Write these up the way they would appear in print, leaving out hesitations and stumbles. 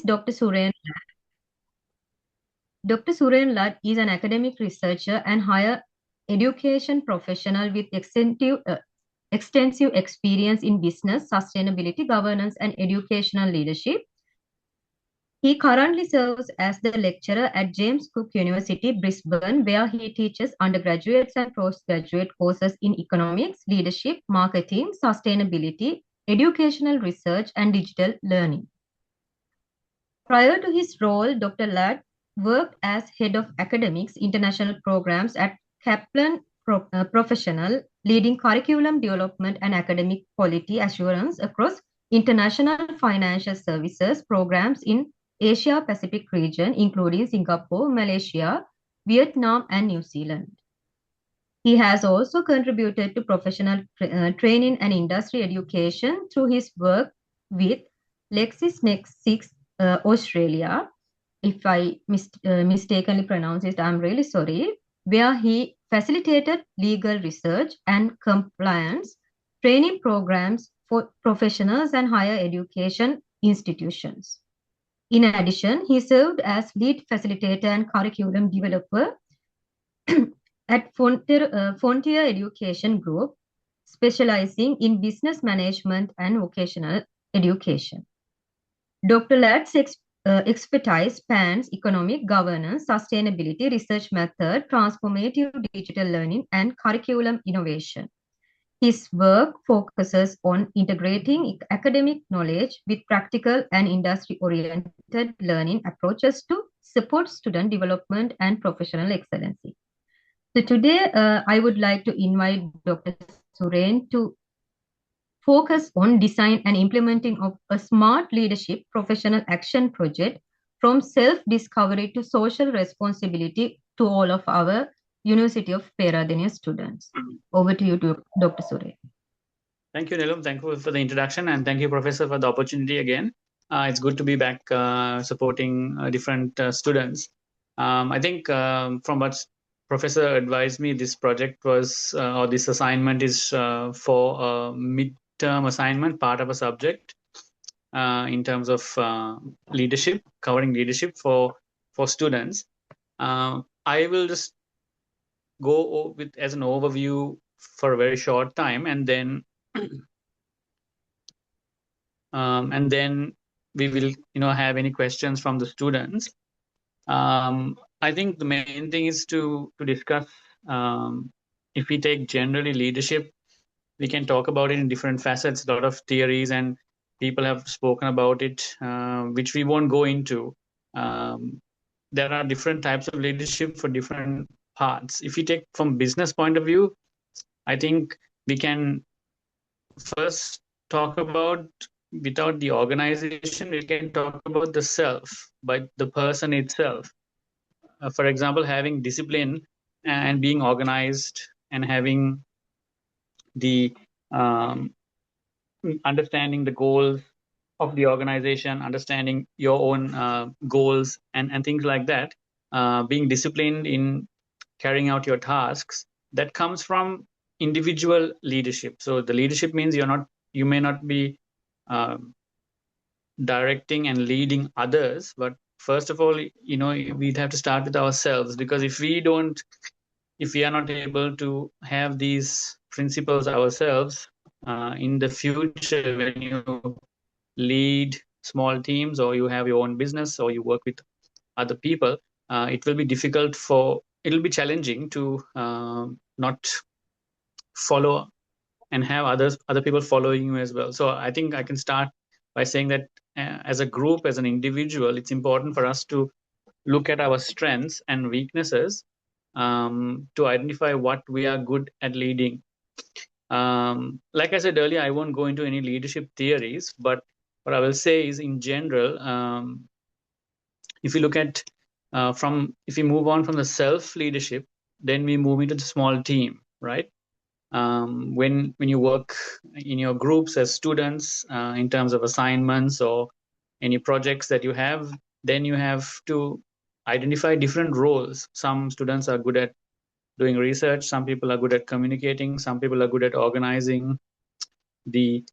Dr. Suren. Dr. Suren Ladd is an academic researcher and higher education professional with extensive experience in business, sustainability, governance, and educational leadership. He currently serves as the lecturer at James Cook University, Brisbane, where he teaches undergraduate and postgraduate courses in economics, leadership, marketing, sustainability, educational research, and digital learning. Prior to his role, Dr. Ladd worked as head of academics international programs at Kaplan Professional, leading curriculum development and academic quality assurance across international financial services programs in Asia Pacific region, including Singapore, Malaysia, Vietnam, and New Zealand. He has also contributed to professional training and industry education through his work with LexisNexis Australia. If I mistakenly pronounce it, I'm really sorry, where he facilitated legal research and compliance training programs for professionals and higher education institutions. In addition, he served as lead facilitator and curriculum developer at Frontier Education Group, specializing in business management and vocational education. Dr. Ladd's expertise spans economic governance, sustainability, research method, transformative digital learning, and curriculum innovation. His work focuses on integrating academic knowledge with practical and industry-oriented learning approaches to support student development and professional excellency. So today, I would like to invite Dr. Suren to focus on design and implementing of a smart leadership professional action project from self-discovery to social responsibility to all of our University of Peradeniya students. Over to you, Dr. Suren. Thank you, Nilum. Thank you for the introduction, and thank you, Professor, for the opportunity again. It's good to be back supporting different students. I think from what Professor advised me, this project was, or this assignment is for a mid-term assignment, part of a subject in terms of leadership, covering leadership for students. I will just go with as an overview for a very short time, and then we will have any questions from the students. I think the main thing is to discuss, if we take generally leadership, we can talk about it in different facets. A lot of theories and people have spoken about it, which we won't go into. There are different types of leadership for different parts. If you take from business point of view, I think we can first talk about, without the organization, we can talk about the self, but the person itself. For example, having discipline and being organized and having the understanding the goals of the organization, understanding your own goals and things like that, being disciplined in carrying out your tasks, that comes from individual leadership. So the leadership means you may not be directing and leading others, but first of all, we'd have to start with ourselves, because if we are not able to have these principles ourselves, in the future, when you lead small teams or you have your own business or you work with other people, it will be challenging to not follow and have other people following you as well. So I think I can start by saying that as a group, as an individual, it's important for us to look at our strengths and weaknesses, to identify what we are good at leading. Like I said earlier, I won't go into any leadership theories, but what I will say is, in general, if you look at if you move on from the self leadership, then we move into the small team, right? When you work in your groups as students, in terms of assignments or any projects that you have, then you have to identify different roles. Some students are good at doing research, some people are good at communicating, some people are good at organizing the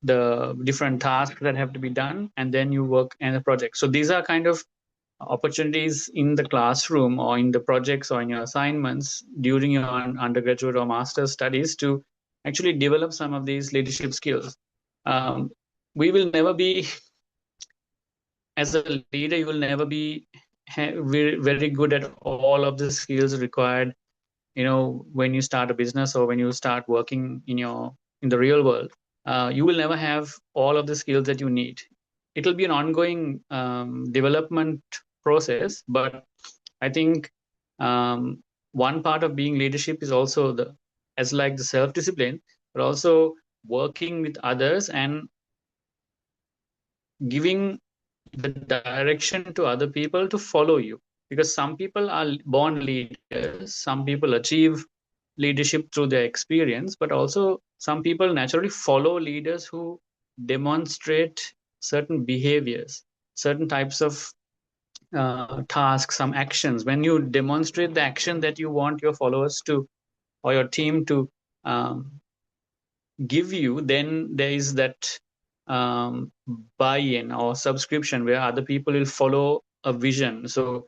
the different tasks that have to be done, and then you work in a project. So these are kind of opportunities in the classroom or in the projects or in your assignments during your undergraduate or master's studies to actually develop some of these leadership skills. We will never be, as a leader, you will never be very, very good at all of the skills required, when you start a business or when you start working in the real world. You will never have all of the skills that you need. It'll be an ongoing development process, but I think one part of being leadership is also as like the self-discipline, but also working with others and giving the direction to other people to follow you. Because some people are born leaders, some people achieve leadership through their experience, but also some people naturally follow leaders who demonstrate certain behaviors, certain types of tasks, some actions. When you demonstrate the action that you want your followers to or your team to give you, then there is that buy-in or subscription where other people will follow a vision. So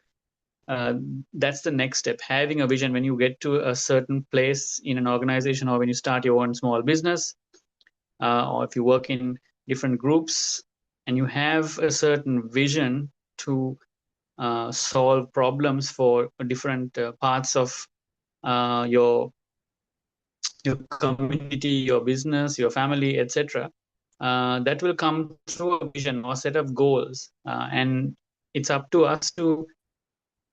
uh, that's the next step, having a vision. When you get to a certain place in an organization, or when you start your own small business, or if you work in different groups and you have a certain vision to solve problems for different parts of your community, your business, your family, etc. That will come through a vision or set of goals, and it's up to us to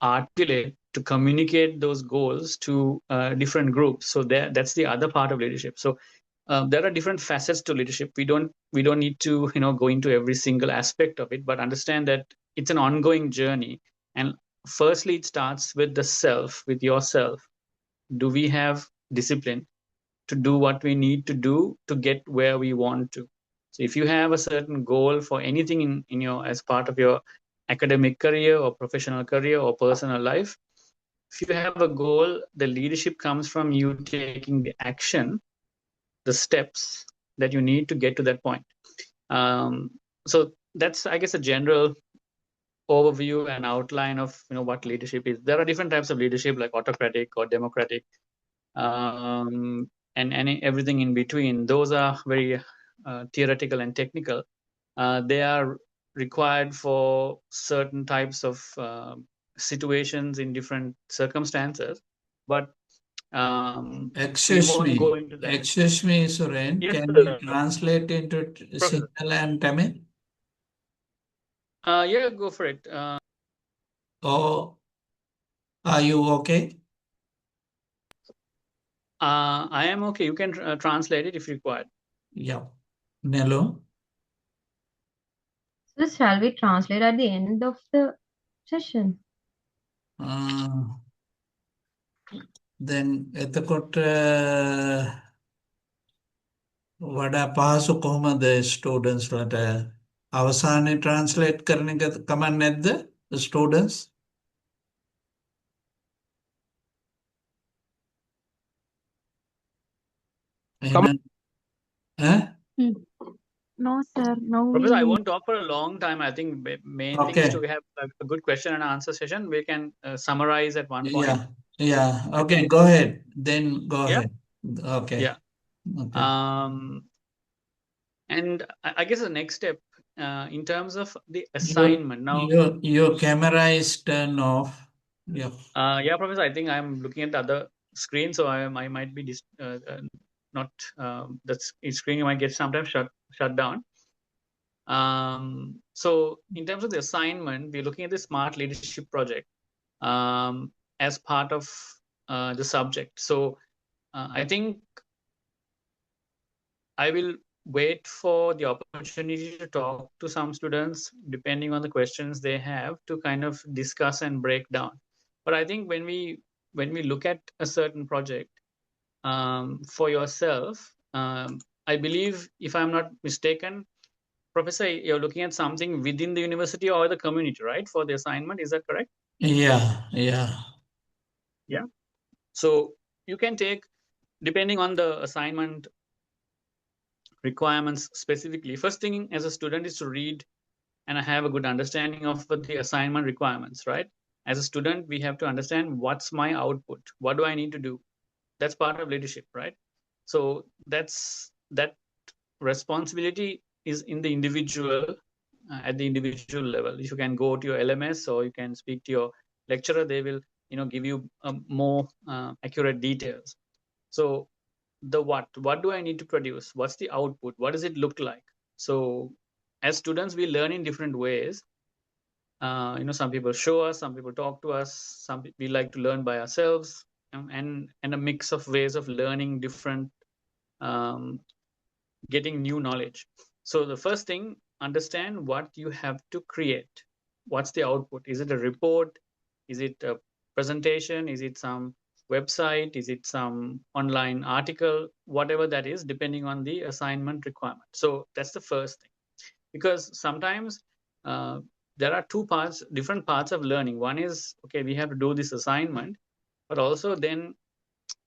articulate, to communicate those goals to different groups. So that's the other part of leadership. So there are different facets to leadership. We don't need to go into every single aspect of it, but understand that it's an ongoing journey. And firstly, it starts with the self, with yourself. Do we have discipline to do what we need to do to get where we want to? So if you have a certain goal for anything in your, as part of your academic career or professional career or personal life, if you have a goal, the leadership comes from you taking the action, the steps that you need to get to that point. So that's, I guess, a general overview and outline of what leadership is. There are different types of leadership, like autocratic or democratic, and everything in between. Those are very theoretical and technical. They are required for certain types of situations in different circumstances, but we won't go into that. Excuse me, Suren. Yes, Can you sir. translate into Professor. Sinhala and Tamil? Yeah, go for it. Or are you okay? I am okay. You can translate it if required. Yeah. Nelu? So shall we translate at the end of the session? Then එතකොට වඩා පහසු කොහොමද ස්ටූඩන්ට්ස් ලට අවසානයේ translate කරන එක කමක් නැද්ද ස්ටූඩන්ට්ස්? එහෙනම් No, sir. Now Professor, I we won't talk for a long time. I think main thing is to have a good question and answer session. We can summarize at one point. Yeah. Okay, go ahead. Then go Yeah. ahead. Okay. Yeah. Okay. And I guess the next step in terms of the assignment now. Your camera is turned off. Yeah. Yeah, Professor, I think I'm looking at the other screen, so I might be not the screen might get sometimes shut down. So in terms of the assignment, we're looking at the smart leadership project as part of the subject. So I think I will wait for the opportunity to talk to some students depending on the questions they have, to kind of discuss and break down. But I think when we look at a certain project for yourself, I believe, if I'm not mistaken, Professor, you're looking at something within the university or the community, right, for the assignment? Is that correct? Yeah. So you can take, depending on the assignment requirements specifically, first thing as a student is to read and have a good understanding of the assignment requirements, right? As a student, we have to understand what's my output, what do I need to do. That's part of leadership, right? So that responsibility is in the individual, at the individual level. If you can go to your LMS or you can speak to your lecturer, they will give you more accurate details. So the what do I need to produce, what's the output, what does it look like? So as students, we learn in different ways. Some people show us, some people talk to us, we like to learn by ourselves, and a mix of ways of learning different, um, getting new knowledge. So the first thing, understand what you have to create. What's the output? Is it a report? Is it a presentation? Is it some website? Is it some online article? Whatever that is, depending on the assignment requirement. So that's the first thing, because sometimes uh, there are different parts of learning. One is, okay, we have to do this assignment, but also then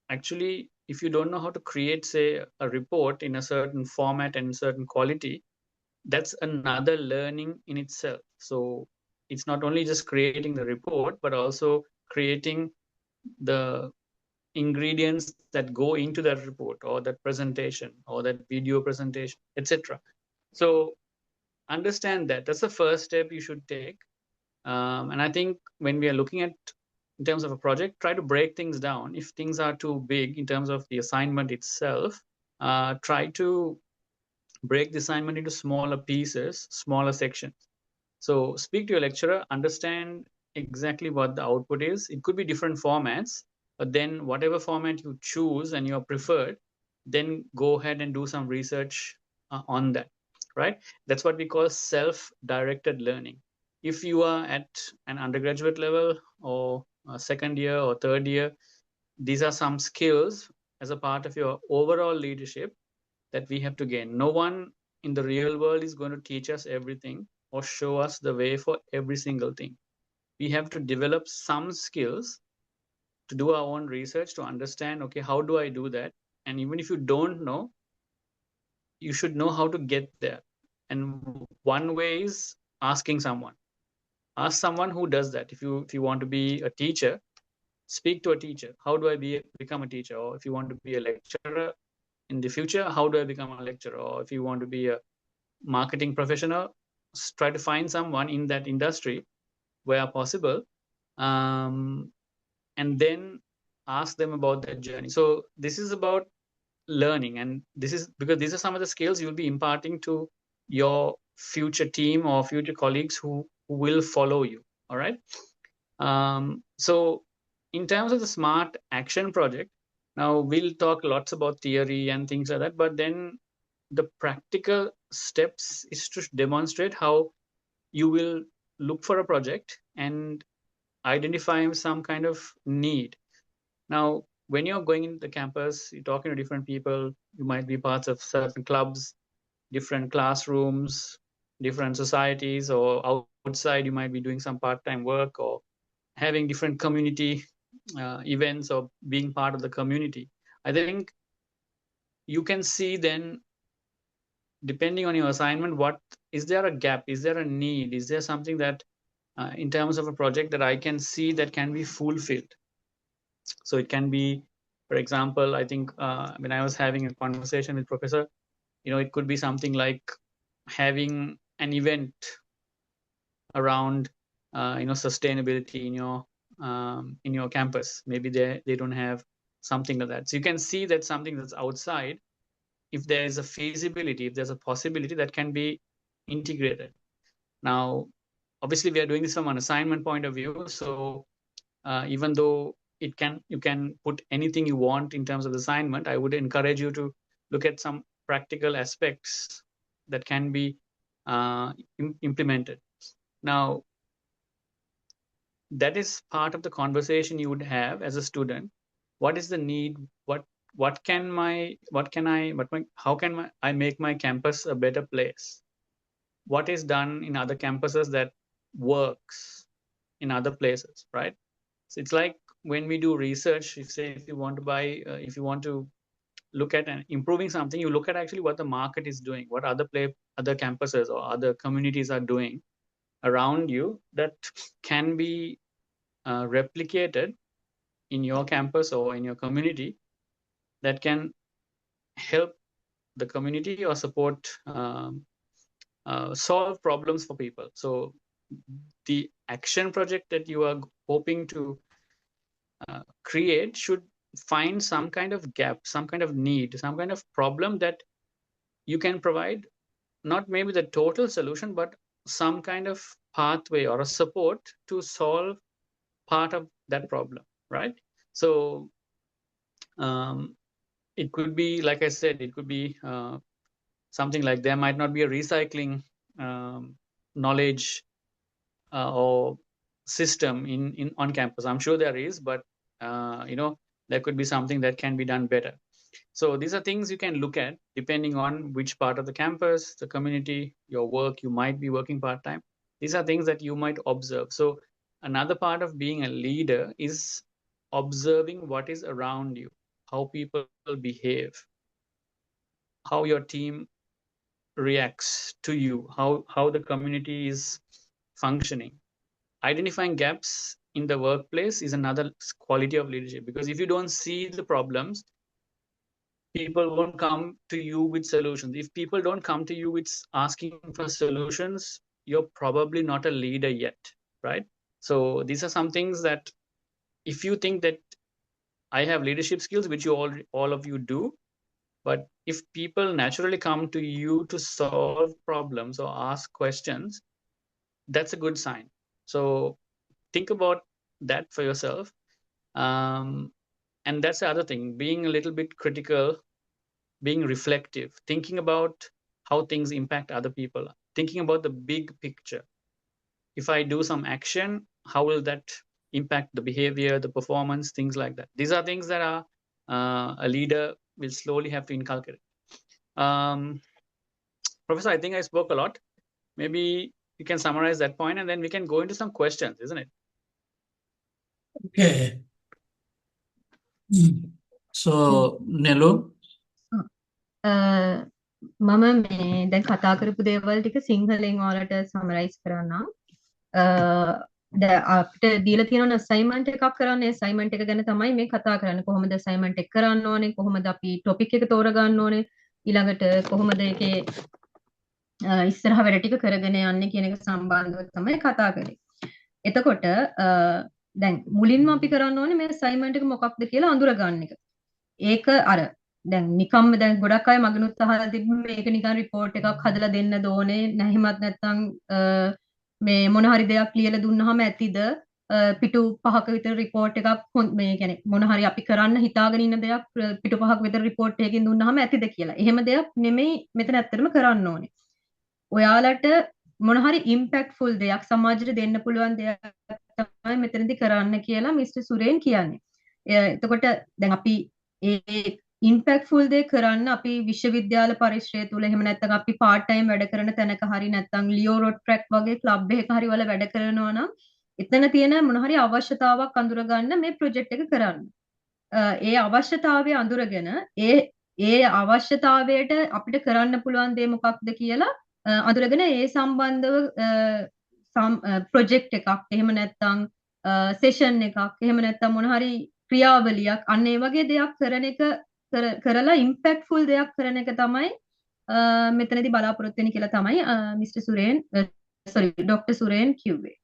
actually, if you don't know how to create, say, a report in a certain format and certain quality, that's another learning in itself. So it's not only just creating the report, but also creating the ingredients that go into that report or that presentation or that video presentation, etc. So understand that. That's the first step you should take. And I think when we are looking at in terms of a project, try to break things down. If things are too big in terms of the assignment itself, try to break the assignment into smaller pieces, smaller sections. So speak to your lecturer, understand exactly what the output is. It could be different formats, but then whatever format you choose and your preferred, then go ahead and do some research on that, right? That's what we call self-directed learning. If you are at an undergraduate level or second year or third year, these are some skills as a part of your overall leadership that we have to gain. No one in the real world is going to teach us everything or show us the way for every single thing. We have to develop some skills to do our own research, to understand, okay, how do I do that? And even if you don't know, you should know how to get there. And one way is asking someone. Ask someone who does that. If you want to be a teacher, speak to a teacher. How do I become a teacher? Or if you want to be a lecturer in the future, how do I become a lecturer? Or if you want to be a marketing professional, try to find someone in that industry where possible, um, and then ask them about their journey. So this is about learning, and this is because these are some of the skills you'll be imparting to your future team or future colleagues who will follow you. All right. So in terms of the smart action project, now we'll talk lots about theory and things like that, but then the practical steps is to demonstrate how you will look for a project and identify some kind of need. Now, when you're going into the campus, you're talking to different people, you might be parts of certain clubs, different classrooms, different societies, or outside you might be doing some part-time work or having different community events or being part of the community. I think you can see then, depending on your assignment, what is there a gap, is there a need, is there something that in terms of a project that I can see that can be fulfilled. So it can be, for example, I think when I was having a conversation with professor, it could be something like having an event around sustainability in your campus. Maybe they don't have something like that. So you can see that something that's outside, if there is a feasibility, if there's a possibility, that can be integrated. Now, obviously, we are doing this from an assignment point of view. So even though you can put anything you want in terms of the assignment, I would encourage you to look at some practical aspects that can be implemented. Now, that is part of the conversation you would have as a student. What is the need? How can I make my campus a better place? What is done in other campuses that works in other places, right? So it's like when we do research, if you want to look at and improving something, you look at actually what the market is doing, what other campuses or other communities are doing around you that can be replicated in your campus or in your community, that can help the community or support solve problems for people. So the action project that you are hoping to create should find some kind of gap, some kind of need, some kind of problem that you can provide, not maybe the total solution, but some kind of pathway or a support to solve part of that problem, right? So it could be, like I said, it could be something like there might not be a recycling knowledge or system in on campus. I'm sure there is, but there could be something that can be done better. So these are things you can look at depending on which part of the campus, the community, your work, you might be working part-time. These are things that you might observe. So another part of being a leader is observing what is around you, how people behave, how your team reacts to you, how the community is functioning. Identifying gaps in the workplace is another quality of leadership, because if you don't see the problems, people won't come to you with solutions. If people don't come to you with asking for solutions, you're probably not a leader yet, right? So these are some things that if you think that I have leadership skills, which you all of you do, but if people naturally come to you to solve problems or ask questions, that's a good sign. So think about that for yourself. And that's the other thing, being a little bit critical, being reflective, thinking about how things impact other people, thinking about the big picture. If I do some action, how will that impact the behavior, the performance, things like that. These are things that are a leader will slowly have to inculcate. Professor, I think I spoke a lot. Maybe you can summarize that point and then we can go into some questions, isn't it? Okay. So, Nelu? මම මේ දැන් කතා කරපු දේවල් ටික සිංහලෙන් ඔයාලට summarise කරන්නම්. දැන් අපිට දීලා තියෙන අසයින්මන්ට් එකක් කරන්න. ඒ අසයින්මන්ට් එක ගැන තමයි මේ කතා කරන්නේ. කොහොමද අසයින්මන්ට් එක කරන්න ඕනේ? කොහොමද අපි ටොපික් එක තෝරගන්න ඕනේ? ඊළඟට කොහොමද ඒකේ ඉස්සරහ වැඩ ටික කරගෙන යන්නේ කියන එක සම්බන්ධව තමයි කතා කරේ. එතකොට දැන් මුලින්ම අපි කරන්න ඕනේ මේ අසයින්මන්ට් එක මොකක්ද කියලා අඳුරගන්න එක. ඒක අර දැන් නිකම්ම දැන් ගොඩක් අය මගනුත් අහලා තිබුණ මේක නිකන් රිපෝට් එකක් හදලා දෙන්න ඕනේ. නැහිමත් නැත්නම් මේ මොන හරි දෙයක් ලියලා දුන්නාම ඇතිද පිටු 5ක විතර රිපෝට් එකක් මේ කියන්නේ මොන හරි අපි කරන්න හිතාගෙන ඉන්න දෙයක් පිටු 5ක විතර රිපෝට් එකකින් දුන්නාම ඇතිද කියලා. එහෙම දෙයක් නෙමෙයි මෙතන ඇත්තටම කරන්න ඕනේ. ඔයාලට මොන හරි ඉම්පැක්ට්ෆුල් දෙයක් සමාජයට දෙන්න පුළුවන් දෙයක් තමයි මෙතනදී කරන්න කියලා මිස්ටර් සුරේන් කියන්නේ. එතකොට දැන් අපි ඒ ඉම්පැක්ට්ෆුල් දේ කරන්න අපි විශ්වවිද්‍යාල පරිශ්‍රය තුල එහෙම නැත්නම් අපි පාර්ට් ටයිම් වැඩ කරන තැනක හරි නැත්නම් ලියෝ රොඩ් ට්‍රැක් වගේ ක්ලබ් එකක හරි වල වැඩ කරනවා නම් එතන තියෙන මොන හරි අවශ්‍යතාවක් අඳුරගන්න මේ ප්‍රොජෙක්ට් එක කරන්න. ඒ අවශ්‍යතාවය අඳුරගෙන ඒ අවශ්‍යතාවයට අපිට කරන්න පුළුවන් දේ මොකක්ද කියලා අඳුරගෙන ඒ සම්බන්ධව ප්‍රොජෙක්ට් එකක් එහෙම නැත්නම් සෙෂන් එකක් එහෙම නැත්නම් මොන හරි ක්‍රියාවලියක් අන්න ඒ වගේ දෙයක් කරන එක කරලා ඉම්පැක්ට්ෆුල් දෙයක් කරන එක තමයි මෙතනදී බලාපොරොත්තු වෙන්නේ කියලා තමයි මිස්ටර් සුරේන් ડોક્ટર සුරේන් කිව්වේ.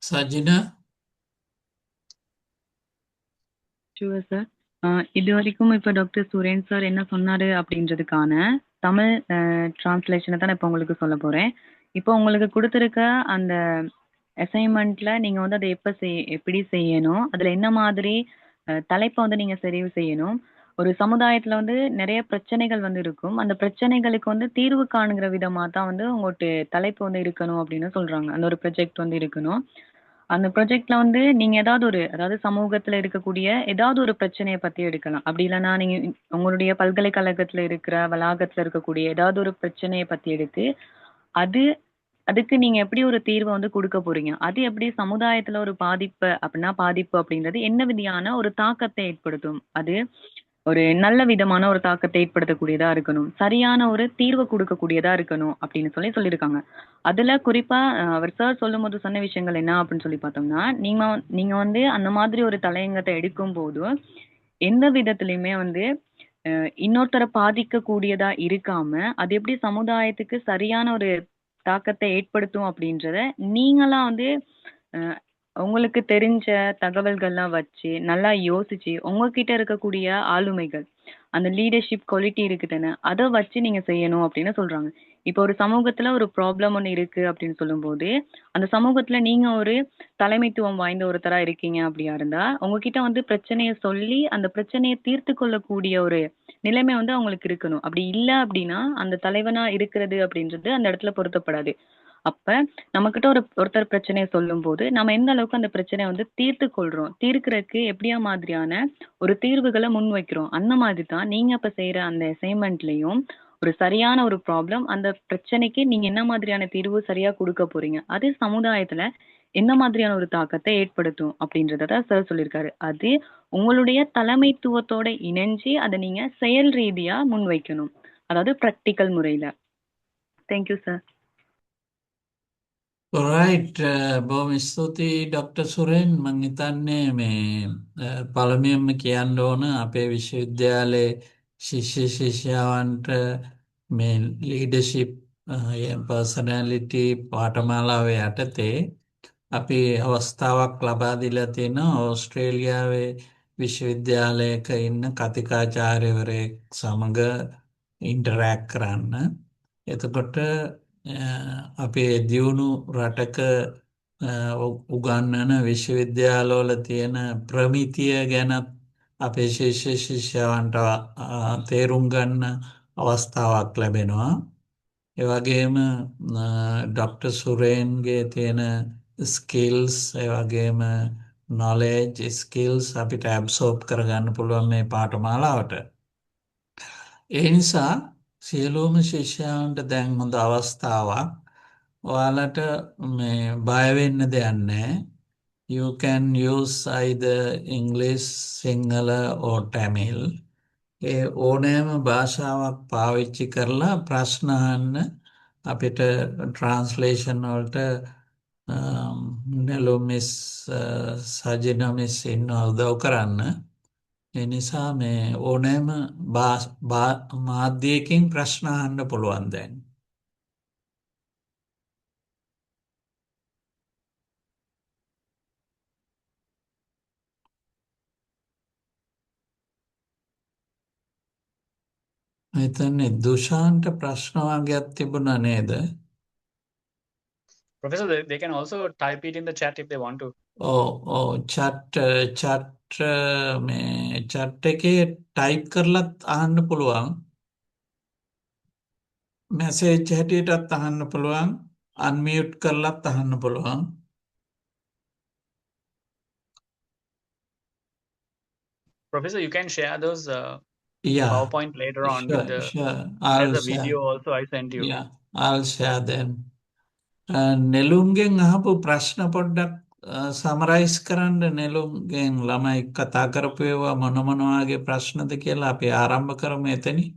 Sajina? Sure, sir. இது வரைக்கும் இப்போ டாக்டர் சுரேன் சார் என்ன சொன்னாரு அப்படின்றதுக்கான தமிழ் டிரான்ஸ்லேஷனை தான் இப்போ உங்களுக்கு சொல்ல போறேன். இப்போ உங்களுக்கு கொடுத்துருக்க அந்த அசைன்மெண்ட்ல நீங்க வந்து அதை எப்படி செய்யணும், அதுல என்ன மாதிரி தலைப்பை வந்து நீங்க தெரிவு செய்யணும். ஒரு சமுதாயத்துல வந்து நிறைய பிரச்சனைகள் வந்து இருக்கும். அந்த பிரச்சனைகளுக்கு வந்து தீர்வு காணுங்கிற விதமா தான் வந்து உங்கள்கிட்ட தலைப்பு வந்து இருக்கணும் அப்படின்னு சொல்றாங்க. அந்த ஒரு ப்ரொஜெக்ட் வந்து இருக்கணும். அந்த ப்ரொஜெக்ட்ல வந்து நீங்க அதாவது சமூகத்துல இருக்கக்கூடிய ஏதாவது ஒரு பிரச்சனையை பத்தி எடுக்கலாம். அப்படி இல்லைன்னா நீங்க உங்களுடைய பல்கலைக்கழகத்துல இருக்கிற வளாகத்துல இருக்கக்கூடிய ஏதாவது ஒரு பிரச்சனையை பத்தி எடுத்து அதுக்கு நீங்க எப்படி ஒரு தீர்வை வந்து கொடுக்க போறீங்க? அது எப்படி சமுதாயத்துல ஒரு பாதிப்பு அப்படின்னா பாதிப்பு அப்படின்றது என்ன விதியான ஒரு தாக்கத்தை ஏற்படுத்தும்? அது ஒரு நல்ல விதமான ஒரு தாக்கத்தை ஏற்படுத்தக்கூடியதா இருக்கணும். சரியான ஒரு தீர்வு கொடுக்கக்கூடியதா இருக்கணும் அப்படின்னு சொல்லியிருக்காங்க. அதுல குறிப்பா அவர் சார் சொல்லும்போது சொன்ன விஷயங்கள் என்ன அப்படின்னு சொல்லி பார்த்தோம்னா, நீங்க வந்து அந்த மாதிரி ஒரு தலையங்கத்தை எடுக்கும்போது, எந்த விதத்திலயுமே வந்து இன்னொருத்தர பாதிக்கக்கூடியதா இருக்காம, அது எப்படி சமுதாயத்துக்கு சரியான ஒரு தாக்கத்தை ஏற்படுத்தும் அப்படின்றத நீங்களா வந்து அ உங்களுக்கு தெரிஞ்ச தகவல்கள்லாம் வச்சு, நல்லா யோசிச்சு, உங்ககிட்ட இருக்கக்கூடிய ஆளுமைகள், அந்த லீடர்ஷிப் குவாலிட்டி இருக்கு தானே, அத வச்சு நீங்க செய்யணும் அப்படின்னு சொல்றாங்க. இப்போ ஒரு சமூகத்துல ஒரு ப்ராப்ளம் ஒண்ணு இருக்கு அப்படின்னு சொல்லும்போது, அந்த சமூகத்துல நீங்க ஒரு தலைமைத்துவம் வாய்ந்த ஒருத்தரா இருக்கீங்க அப்படியா இருந்தா, உங்ககிட்ட வந்து பிரச்சனைய சொல்லி, அந்த பிரச்சனைய தீர்த்து கொள்ளக்கூடிய ஒரு நிலைமை வந்து அவங்களுக்கு இருக்கணும். அப்படி இல்ல அப்படின்னா, அந்த தலைவனா இருக்கிறது அப்படின்றது அந்த இடத்துல பொருத்தப்படாது. அப்ப நம்மகிட்ட ஒருத்தர் பிரச்சனைய சொல்லும்போது, நம்ம எந்த அளவுக்கு அந்த பிரச்சனைய வந்து தீர்த்துக் கொள்றோம். தீர்க்கறக்கு எப்படியா மாதிரியான ஒரு தீர்வுகள முன்வைக்கிறோம். அந்த மாதிரி தான் நீங்க இப்ப செய்ற அந்த அசைன்மென்ட்லயும் ஒரு சரியான ஒரு ப்ராப்ளம், அந்த பிரச்சனைக்கு நீங்க என்ன மாதிரியான தீர்வு சரியா குடுக்க போறீங்க. அது சமுதாயத்துல என்ன மாதிரியான ஒரு தாக்கத்த ஏற்படுத்தும் அப்படின்றத தான் சார் சொல்லியிருக்காரு. அது உங்களுடைய தலைமைத்துவத்தோட இணைஞ்சு அத நீங்க செயல் ரீதியா முன்வைக்கணும். அதாவது பிராக்டிகல் முறையில. Thank you sir. Alright, බොහොම ස්තුතියි ඩොක්ටර් සුරෙන්. මං හිතන්නේ මේ පළමුවෙන්ම කියන්න ඕන අපේ විශ්වවිද්‍යාලයේ ශිෂ්‍ය ශිෂ්‍යාවන්ට මේ ලීඩර්ෂිප් පර්සනැලිටි පාඨමාලාවේ යටතේ අපි අවස්ථාවක් ලබා දීලා තියෙනවා ඕස්ට්‍රේලියාවේ විශ්වවිද්‍යාලයක ඉන්න කතිකාචාර්යවරයෙක් සමග ඉන්ටරැක්ට් කරන්න. එතකොට අපේ දියුණු රටක උගන්වන විශ්වවිද්‍යාලවල තියෙන ප්‍රමිතිය ගැනත් අපේ ශිෂ්‍ය ශිෂ්‍යයන්ට තේරුම් ගන්න අවස්ථාවක් ලැබෙනවා. ඒ වගේම ඩොක්ටර් සුරේන්ගේ තියෙන ස්කිල්ස් ඒ වගේම knowledge skills අපිට absorb කරගන්න පුළුවන් මේ පාඨමාලාවට. ඒ නිසා සියලුම ශිෂ්‍යයන්ට දැන් හොඳ අවස්ථාවක්. ඔයාලට මේ බය වෙන්න දෙයක් නැහැ. You can use either English, Sinhala or Tamil. ඒ ඕනෑම භාෂාවක් පාවිච්චි කරලා ප්‍රශ්න අහන්න අපිට ට්‍රාන්ස්ලේෂන් වලට නෙළුමිස් සජින මිස් ඉන්නවා උදව් කරන්න. ඒ නිසා මේ ඕනෑම මාධ්‍යයකින් ප්‍රශ්න අහන්න පුළුවන් දැන්. හිතන්නේ දුෂාන්ට ප්‍රශ්න වගේක් තිබුණා නේද? Professor, they can also type it in the chat if they want to. Chat මේ චට් එකේ ටයිප් කරලත් අහන්න පුළුවන්. මැසේජ් හැටියටත් අහන්න පුළුවන්. අන්මියුට් කරලත් අහන්න පුළුවන්. Professor, you can share those Yeah, PowerPoint later on with the sure. there's a video also I sent you. Yeah, I'll share them. නෙළුම්ගෙන් අහපු ප්‍රශ්න පොඩ්ඩක් සමරයිස් කරන්න. නෙළුම්ගෙන් ළමයි කතා කරපු ඒවා මොන වගේ ප්‍රශ්නද කියලා අපි ආරම්භ කරමු එතනින්.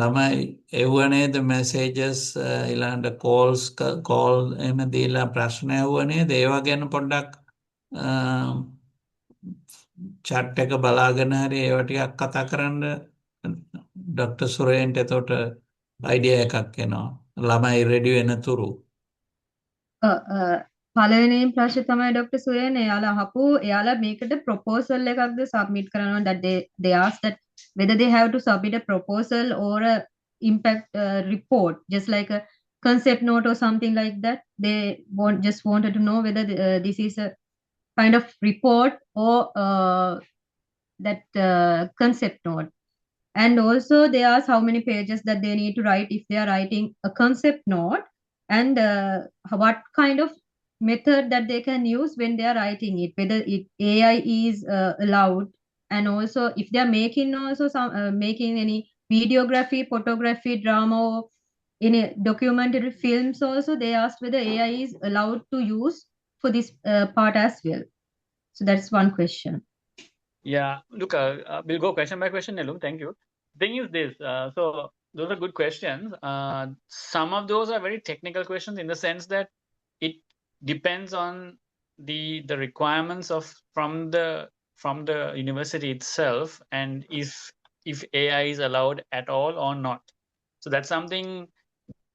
ළමයි එව්ව නේද මැසේජස් ඊළඟට කෝල් එහෙම දීලා ප්‍රශ්න ඇහුව නේද? ඒවා ගැන පොඩ්ඩක් chat එක බලාගෙන හරි ඒවා ටිකක් කතා කරන්න ඩොක්ටර් සුරේන්ට. එතකොට අයිඩියා එකක් එනවා ළමයි රෙඩි වෙන තුරු. පළවෙනි ප්‍රශ්නේ තමයි ඩොක්ටර් සුරේන් එයාලා අහපු එයාලා මේකට ප්‍රොපෝසල් එකක්ද සබ්මිට් කරනවා that they asked that whether they have to submit a proposal or a impact report just like a concept note or something like that. They just wanted to know whether this is a kind of report or that concept note. And also they ask how many pages that they need to write if they are writing a concept note, and what kind of method that they can use when they are writing it, whether AI is allowed, and also if they are making also some making any videography, photography, drama, or in a documentary films also they asked whether AI is allowed to use for this part as well. So that's one question. Yeah, look, we'll go question by question, Nilum. Thank you. Thing is this, so those are good questions. Some of those are very technical questions in the sense that it depends on the requirements of from the university itself, and if AI is allowed at all or not. So that's something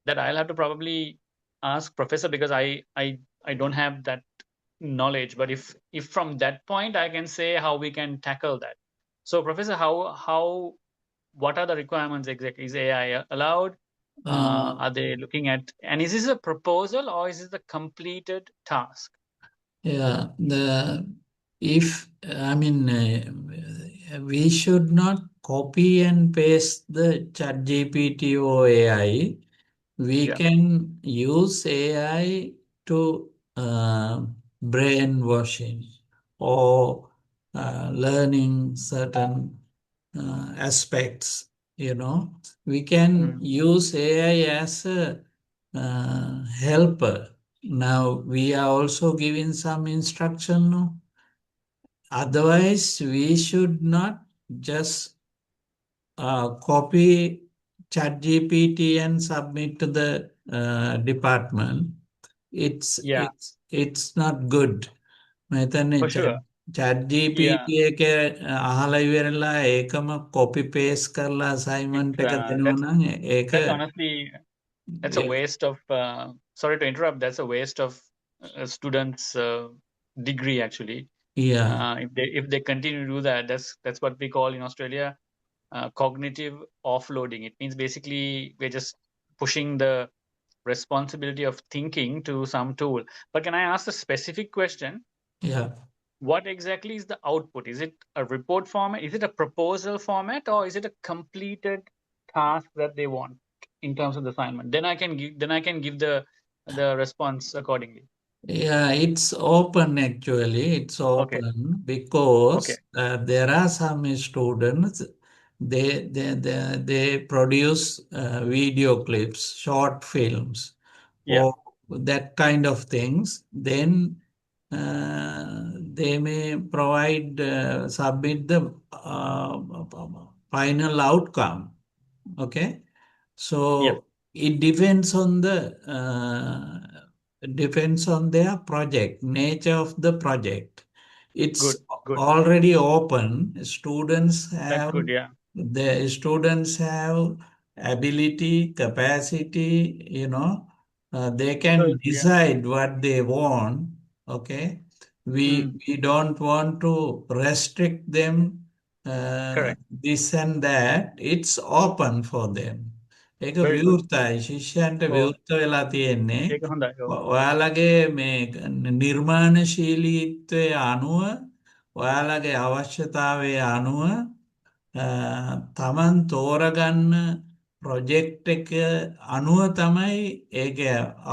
that I'll have to probably ask professor, because I don't have that knowledge. But if from that point I can say how we can tackle that. So professor, how what are the requirements exactly? Is AI allowed? Are they looking at, and is this a proposal or is this a completed task? Yeah, if I mean, we should not copy and paste the chat GPT or AI. We Yeah. can use AI to brainwashing or learning certain aspects. We can use AI as a helper. Now we are also giving some instruction. No? Otherwise, we should not just copy ChatGPT and submit to the department. Yeah, It's not good. for මෙතන sure. chat GPT Yeah, එක අහලා ඉවරලා ඒකම copy paste කරලා it's assignment එක දෙනවා නම් ඒක that's honestly, that's a waste of sorry to interrupt, that's a waste of a student's degree actually. yeah, If they continue to do that, that's what we call in Australia cognitive offloading. It means basically we're just pushing the responsibility of thinking to some tool. But can I ask a specific question? yeah. What exactly is the output? Is it a report format? Is it a proposal format, or is it a completed task that they want in terms of the assignment? Then I can give the response accordingly. Yeah, it's open actually. It's Okay. open Okay. because there are some students, they produce video clips, short films, Yeah. or that kind of things. Then they may submit the final outcome. Okay. Yes. So it depends on their project, nature of the project. It's Good. Good. already open. That's good. Yeah. The students have ability, capacity, they So can yeah. decide what they want. Okay. We Mm, we don't want to restrict them correct. this and that. It's open for them. ඒක Very good. විවෘතයි ශිෂ්‍යයන්ට Oh, විවෘත වෙලා තියෙන්නේ ඒක හොඳයි. Oh, ඔයාලගේ මේ නිර්මාණශීලීත්වය අනුව ඔයාලගේ අවශ්‍යතාවය අනුව තමන් තෝරගන්න ප්‍රොජෙක්ට් එක අනුව තමයි ඒක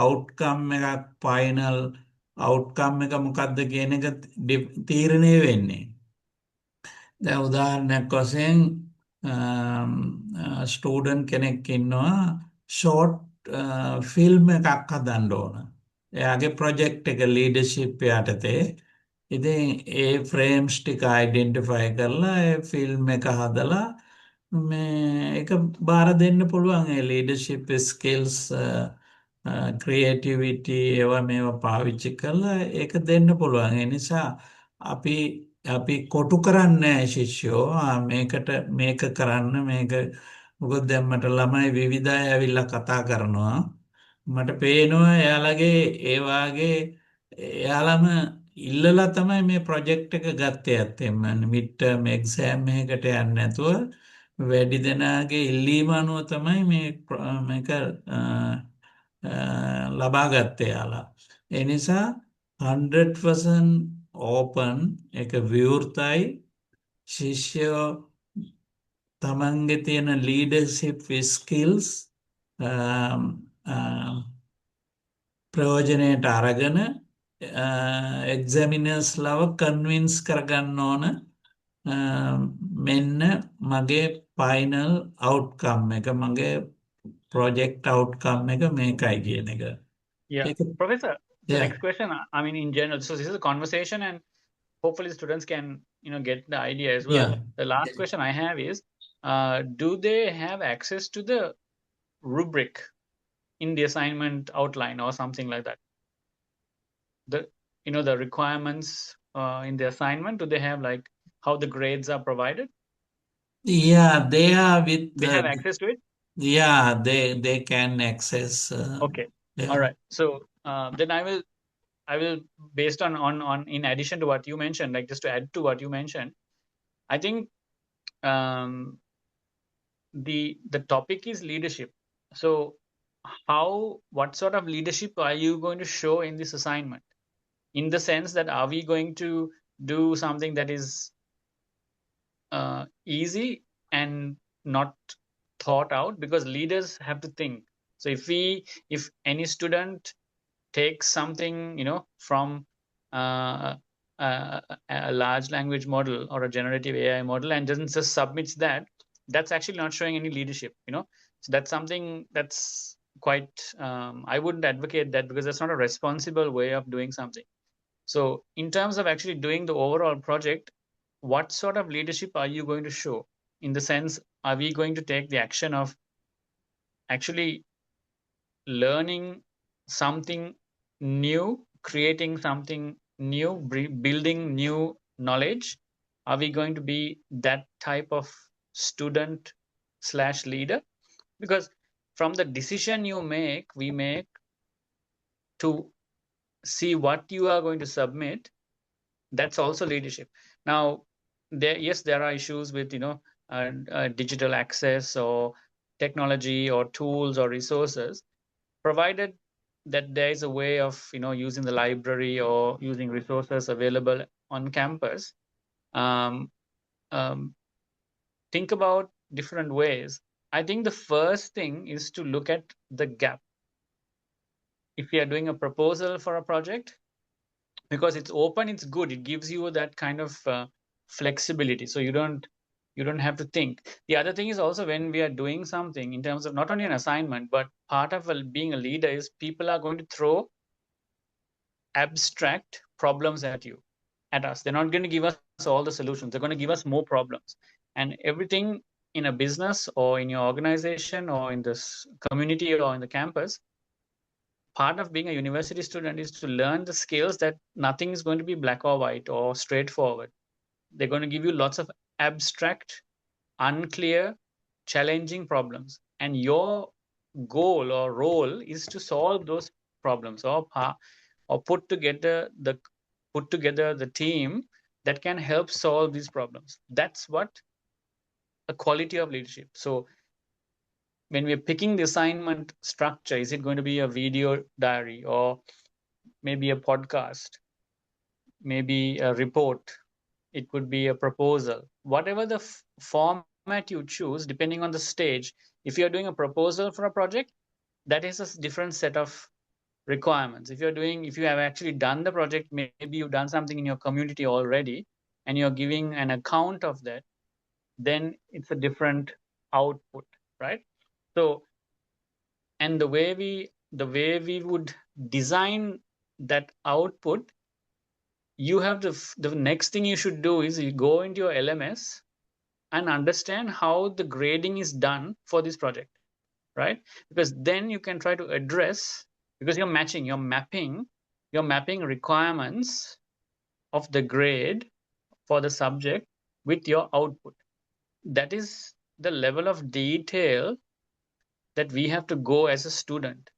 අවුට්කම් එකක් ෆයිනල් අවුට්කම් එක මොකක්ද කියන එක තීරණය වෙන්නේ. දැන් උදාහරණයක් වශයෙන් ස්ටූඩන්ට් කෙනෙක් ඉන්නවා ෂෝට් ෆිල්ම් එකක් හදන්න ඕන. එයාගේ ප්‍රොජෙක්ට් එක ලීඩර්ෂිප් යටතේ ඉතින් ඒ ෆ්‍රේම්ස් ටික අයිඩෙන්ටිෆයි කරලා ඒ ෆිල්ම් එක හදලා එක බාර දෙන්න පුළුවන් ඒ ලීඩර්ෂිප් ස්කිල්ස් ක්‍රියේටිවිටි ඒවා මේවා පාවිච්චි කරලා ඒක දෙන්න පුළුවන්. ඒ නිසා අපි අපි කොටු කරන්නේ ශිෂ්‍යෝ මේක කරන්න මේක මොකද දැන් මට ළමයි විවිධ අය ඇවිල්ලා කතා කරනවා මට පේනවා එයාලම ඉල්ලලා තමයි මේ ප්‍රොජෙක්ට් එක ගත්තේ ඇත්තෙන්ම මිඩ් ටර්ම් එක්සෑම් එකකට යන්නේ නැතුව වැඩි දෙනාගේ ඉල්ලීම අනුව තමයි මේක ලබා ගත්තේ යාලා. ඒ නිසා 100% ඕපන් එක විවෘතයි ශිෂ්‍යයෝ තමන්ගේ තියෙන ලීඩර්ෂිප් ස්කිල්ස් ප්‍රයෝජනයට අරගෙන එක්සැමිනර්ස් ලව කන්වින්ස් කරගන්න ඕන මෙන්න මගේ ෆයිනල් අවුට්කම් එක මගේ project outcome එක මේකයි කියන එක. Yeah, ඒක Professor, the yeah. next question, I mean, in general, so this is a conversation and hopefully students can, get the idea as well. Yeah. The last question I have is, do they have access to the rubric in the assignment outline or something like that? The requirements in the assignment, do they have like how the grades are provided? Yeah, they are with They have access to it? yeah, they can access Okay. yeah. All right. So then I will based on in addition to what you mentioned, like just to add to what you mentioned, I think the topic is leadership. So what sort of leadership are you going to show in this assignment? In the sense that, are we going to do something that is easy and not thought out? Because leaders have to think. So if any student takes something, from a large language model or a generative AI model and doesn't just submits that, that's actually not showing any leadership. So that's something that's quite, I wouldn't advocate that, because that's not a responsible way of doing something. So in terms of actually doing the overall project, what sort of leadership are you going to show? In the sense, are we going to take the action of actually learning something new, creating something new, building new knowledge? Are we going to be that type of student / leader? Because from the decision we make to see what you are going to submit, that's also leadership. Now, there are issues with digital access or technology or tools or resources, provided that there is a way of using the library or using resources available on campus. Think about different ways. I think the first thing is to look at the gap. If you are doing a proposal for a project, because it's open, it's good, it gives you that kind of flexibility, so you don't have to think. The other thing is also, when we are doing something in terms of not only an assignment, but part of being a leader is people are going to throw abstract problems at us. They're not going to give us all the solutions, they're going to give us more problems. And everything in a business or in your organization or in this community or in the campus, part of being a university student is to learn the skills that nothing is going to be black or white or straightforward. They're going to give you lots of abstract, unclear, challenging problems. And your goal or role is to solve those problems, or put together the team that can help solve these problems. That's what the quality of leadership. So when we're picking the assignment structure, is it going to be a video diary, or maybe a podcast, maybe a report, it could be a proposal, whatever the format you choose, depending on the stage. If you're doing a proposal for a project, that is a different set of requirements. If you have actually done the project, maybe you've done something in your community already, and you're giving an account of that, then it's a different output, right? So, and the way we would design that output, you have the next thing you should do is you go into your LMS and understand how the grading is done for this project, right? Because then you can try to address, because you're mapping requirements of the grade for the subject with your output. That is the level of detail that we have to go as a student.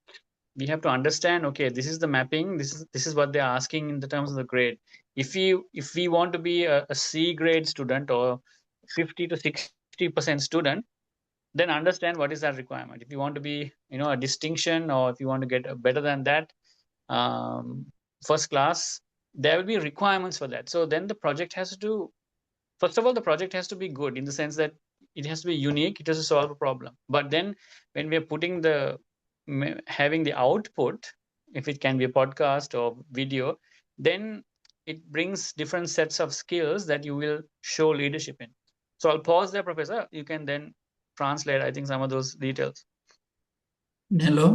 We have to understand, okay, this is the mapping, this is what they're asking in the terms of the grade. If we want to be a C grade student or 50 to 60% student, then understand what is that requirement. If you want to be a distinction, or if you want to get better than that, first class, there will be requirements for that. So then the project has to, first of all, the project has to be good in the sense that it has to be unique, it has to solve a problem. But then when we're having the output, if it can be a podcast or video, then it brings different sets of skills that you will show leadership in. So I'll pause there, Professor. You can then translate, I think, some of those details. Nelo?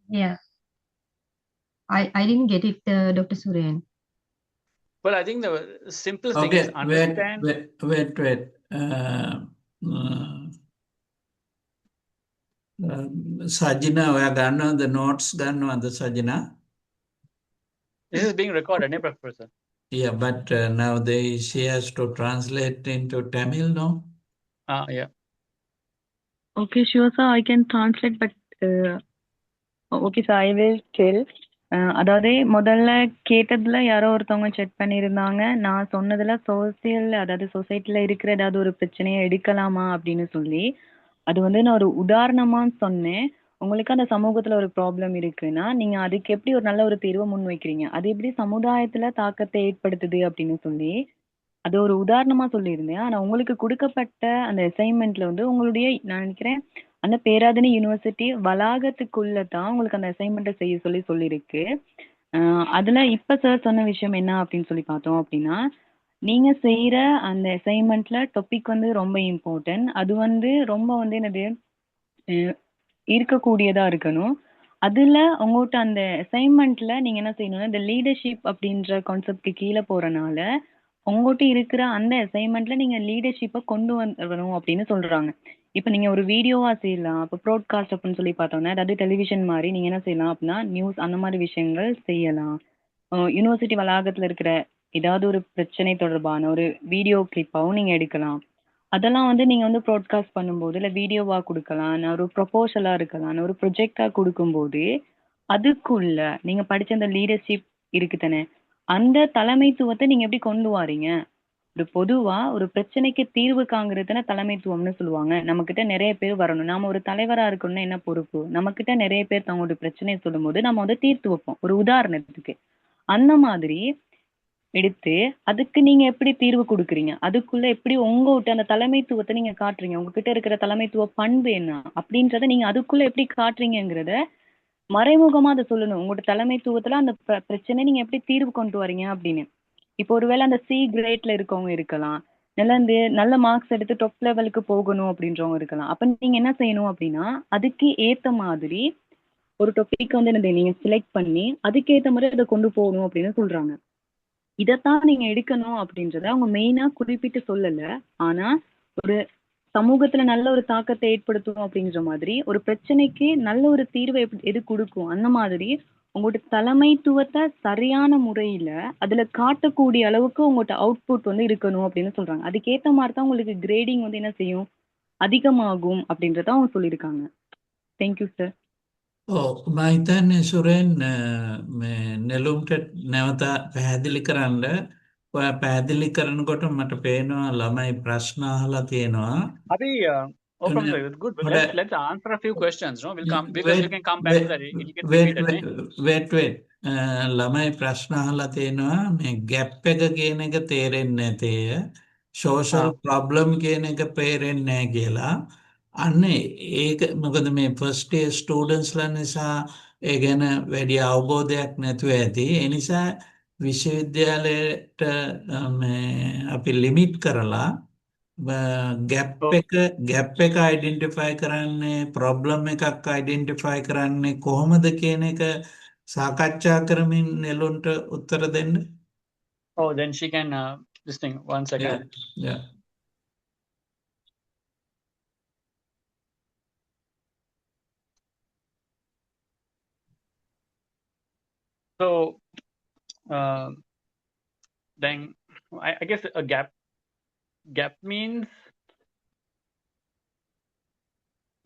Yeah, I didn't get it, Dr. Suren. Well, I think the simplest thing is Okay, understand. wait. Sajina, ඔයා ගන්නවද notes ගන්නවද Sajina? This is being recorded, ne, Professor? Yeah, but now she has to translate into Tamil, no? Yeah. Okay, sure, sir. I can translate, but okay sir, I will tell. அதாவது முதல்ல கேட்டதுல யாரோ ஒருத்தவங்க check பண்ணியிருந்தாங்க, நான் சொன்னதுல social, அதாவது சொசைட்டில இருக்கிற ஏதாவது ஒரு பிரச்சனையை எடுக்கலாமா அப்படின்னு சொல்லி. அது வந்து நான் ஒரு உதாரணமா சொன்னேன். உங்களுக்கு அந்த சமூகத்துல ஒரு ப்ராப்ளம் இருக்குன்னா நீங்க அதுக்கு எப்படி ஒரு நல்ல ஒரு தீர்வை முன் வைக்கிறீங்க, அது எப்படி சமுதாயத்துல தாக்கத்தை ஏற்படுத்துது அப்படின்னு சொல்லி அது ஒரு உதாரணமா சொல்லியிருந்தேன். ஆனா உங்களுக்கு கொடுக்கப்பட்ட அந்த அசைன்மெண்ட்ல வந்து உங்களுடைய, நான் நினைக்கிறேன் அந்த பேராதனை யூனிவர்சிட்டி வளாகத்துக்குள்ள தான் உங்களுக்கு அந்த அசைன்மெண்ட்டை செய்ய சொல்லி சொல்லியிருக்கு. அதுல இப்ப சார் சொன்ன விஷயம் என்ன அப்படின்னு சொல்லி பார்த்தோம் அப்படின்னா, நீங்க செய்யற அந்த அசைன்மெண்ட்ல டாபிக் வந்து ரொம்ப இம்பார்ட்டன்ட். அது வந்து ரொம்ப வந்து என்னது இருக்கக்கூடியதா இருக்கணும். அதுல உங்கள்கிட்ட அந்த அசைன்மெண்ட்ல நீங்க என்ன செய்யணும்னா, இந்த லீடர்ஷிப் அப்படின்ற கான்செப்ட்க்கு கீழே போறனால உங்கள்கிட்ட இருக்கிற அந்த அசைன்மெண்ட்ல நீங்க லீடர்ஷிப்பை கொண்டு வரணும் அப்படின்னு சொல்றாங்க. இப்போ நீங்க ஒரு வீடியோவா செய்யலாம். இப்போ ப்ராட்காஸ்ட் அப்படின்னு சொல்லி பார்த்தோம்னா, அதாவது டெலிவிஷன் மாதிரி நீங்க என்ன செய்யலாம் அப்படின்னா, நியூஸ் அந்த மாதிரி விஷயங்கள் செய்யலாம். யூனிவர்சிட்டி வளாகத்துல இருக்கிற ஏதாவது ஒரு பிரச்சனை தொடர்பான ஒரு வீடியோ கிளிப்பாவும் நீங்க எடுக்கலாம். அதெல்லாம் வந்து நீங்க வந்து ப்ராட்காஸ்ட் பண்ணும்போது, இல்ல வீடியோவா கொடுக்கலாம், நான் ஒரு ப்ரொபோசலா இருக்கலாம், நான் ஒரு ப்ரொஜெக்டா கொடுக்கும்போது, அதுக்குள்ள நீங்க படிச்ச அந்த லீடர்ஷிப் இருக்கு தானே, அந்த தலைமைத்துவத்தை நீங்க எப்படி கொண்டு வாரீங்க? ஒரு பொதுவா ஒரு பிரச்சனைக்கு தீர்வு காண்கிறதுனா தலைமைத்துவம்னு சொல்லுவாங்க. நம்ம கிட்ட நிறைய பேர் வரணும். நாம ஒரு தலைவரா இருக்கணும்னா என்ன பொறுப்பு? நம்ம கிட்ட நிறைய பேர் தங்களோட பிரச்சனையை சொல்லும்போது நம்ம வந்து தீர்த்து வைப்போம். ஒரு உதாரணத்துக்கு. அந்த மாதிரி எடுத்து அதுக்கு நீங்க எப்படி தீர்வு கொடுக்குறீங்க? அதுக்குள்ள எப்படி உங்ககிட்ட அந்த தலைமைத்துவத்தை நீங்க காட்டுறீங்க? உங்ககிட்ட இருக்கிற தலைமைத்துவ பண்பு என்ன? அப்படின்றத நீங்க அதுக்குள்ள எப்படி காட்டுறீங்கங்கிறத மறைமுகமா அதை சொல்லணும். உங்களோட தலைமைத்துவத்துல அந்த பிரச்சனை நீங்க எப்படி தீர்வு கொண்டு வரீங்க அப்படின்னு. இப்போ ஒருவேளை அந்த சி கிரேட்ல இருக்கவங்க இருக்கலாம். நல்ல மார்க்ஸ் எடுத்து டாப் லெவலுக்கு போகணும் அப்படின்றவங்க இருக்கலாம். அப்ப நீங்க என்ன செய்யணும் அப்படின்னா, அதுக்கு ஏத்த மாதிரி ஒரு டாபிக் வந்து என்னது நீங்க செலக்ட் பண்ணி அதுக்கு ஏத்த மாதிரி அதை கொண்டு போகணும் அப்படின்னு சொல்றாங்க. இதைத்தான் நீங்க எடுக்கணும் அப்படின்றத அவங்க மெயினா குறிப்பிட்டு சொல்லல. ஆனா ஒரு சமூகத்துல நல்ல ஒரு தாக்கத்தை ஏற்படுத்தும் அப்படிங்கிற மாதிரி, ஒரு பிரச்சனைக்கு நல்ல ஒரு தீர்வை எது கொடுக்கும் அந்த மாதிரி உங்களோட தலைமைத்துவத்தை சரியான முறையில அதுல காட்டக்கூடிய அளவுக்கு உங்கள்கிட்ட அவுட்புட் வந்து இருக்கணும் அப்படின்னு சொல்றாங்க. அதுக்கேத்த மாதிரி தான் உங்களுக்கு கிரேடிங் வந்து என்ன செய்யும், அதிகமாகும் அப்படின்றத அவங்க சொல்லியிருக்காங்க. Thank you sir. මම හිතන්නේ සුරෙන් මේ නෙළුම්ට නැවත පැහැදිලි කරන්න. ඔයා පැහැදිලි කරනකොට මට පේනවා ළමයි ප්‍රශ්න අහලා තියෙනවා. Abhi, Professor, it's good. But let's answer a few questions, no? We'll come because you can come back to that. It'll get repeated, ne? wait. ළමයි ප්‍රශ්න අහලා තියෙනවා මේ ගැප් එක කියන එක තේරෙන්නේ නැතේය. social problem කියන එක තේරෙන්නේ නැහැ කියලා. අන්න ඒක මොකද මේ ෆස්ට් ඉයර් ස්ටුඩන්ට්ස්ලා නිසා ඒ ගැන වැඩි අවබෝධයක් නැතුව ඇති. ඒ නිසා විශ්වවිද්‍යාලයට අපි ලිමිට් කරලා ගැප් එක අයිඩෙන්ටිෆයි කරන්නේ, ප්‍රොබ්ලම් එකක් අයිඩෙන්ටිෆයි කරන්නේ කොහොමද කියන එක සාකච්ඡා කරමින් නෙළුන්ට උත්තර දෙන්න. Oh, then she can this thing 1 second. Yeah. So then I guess a gap means,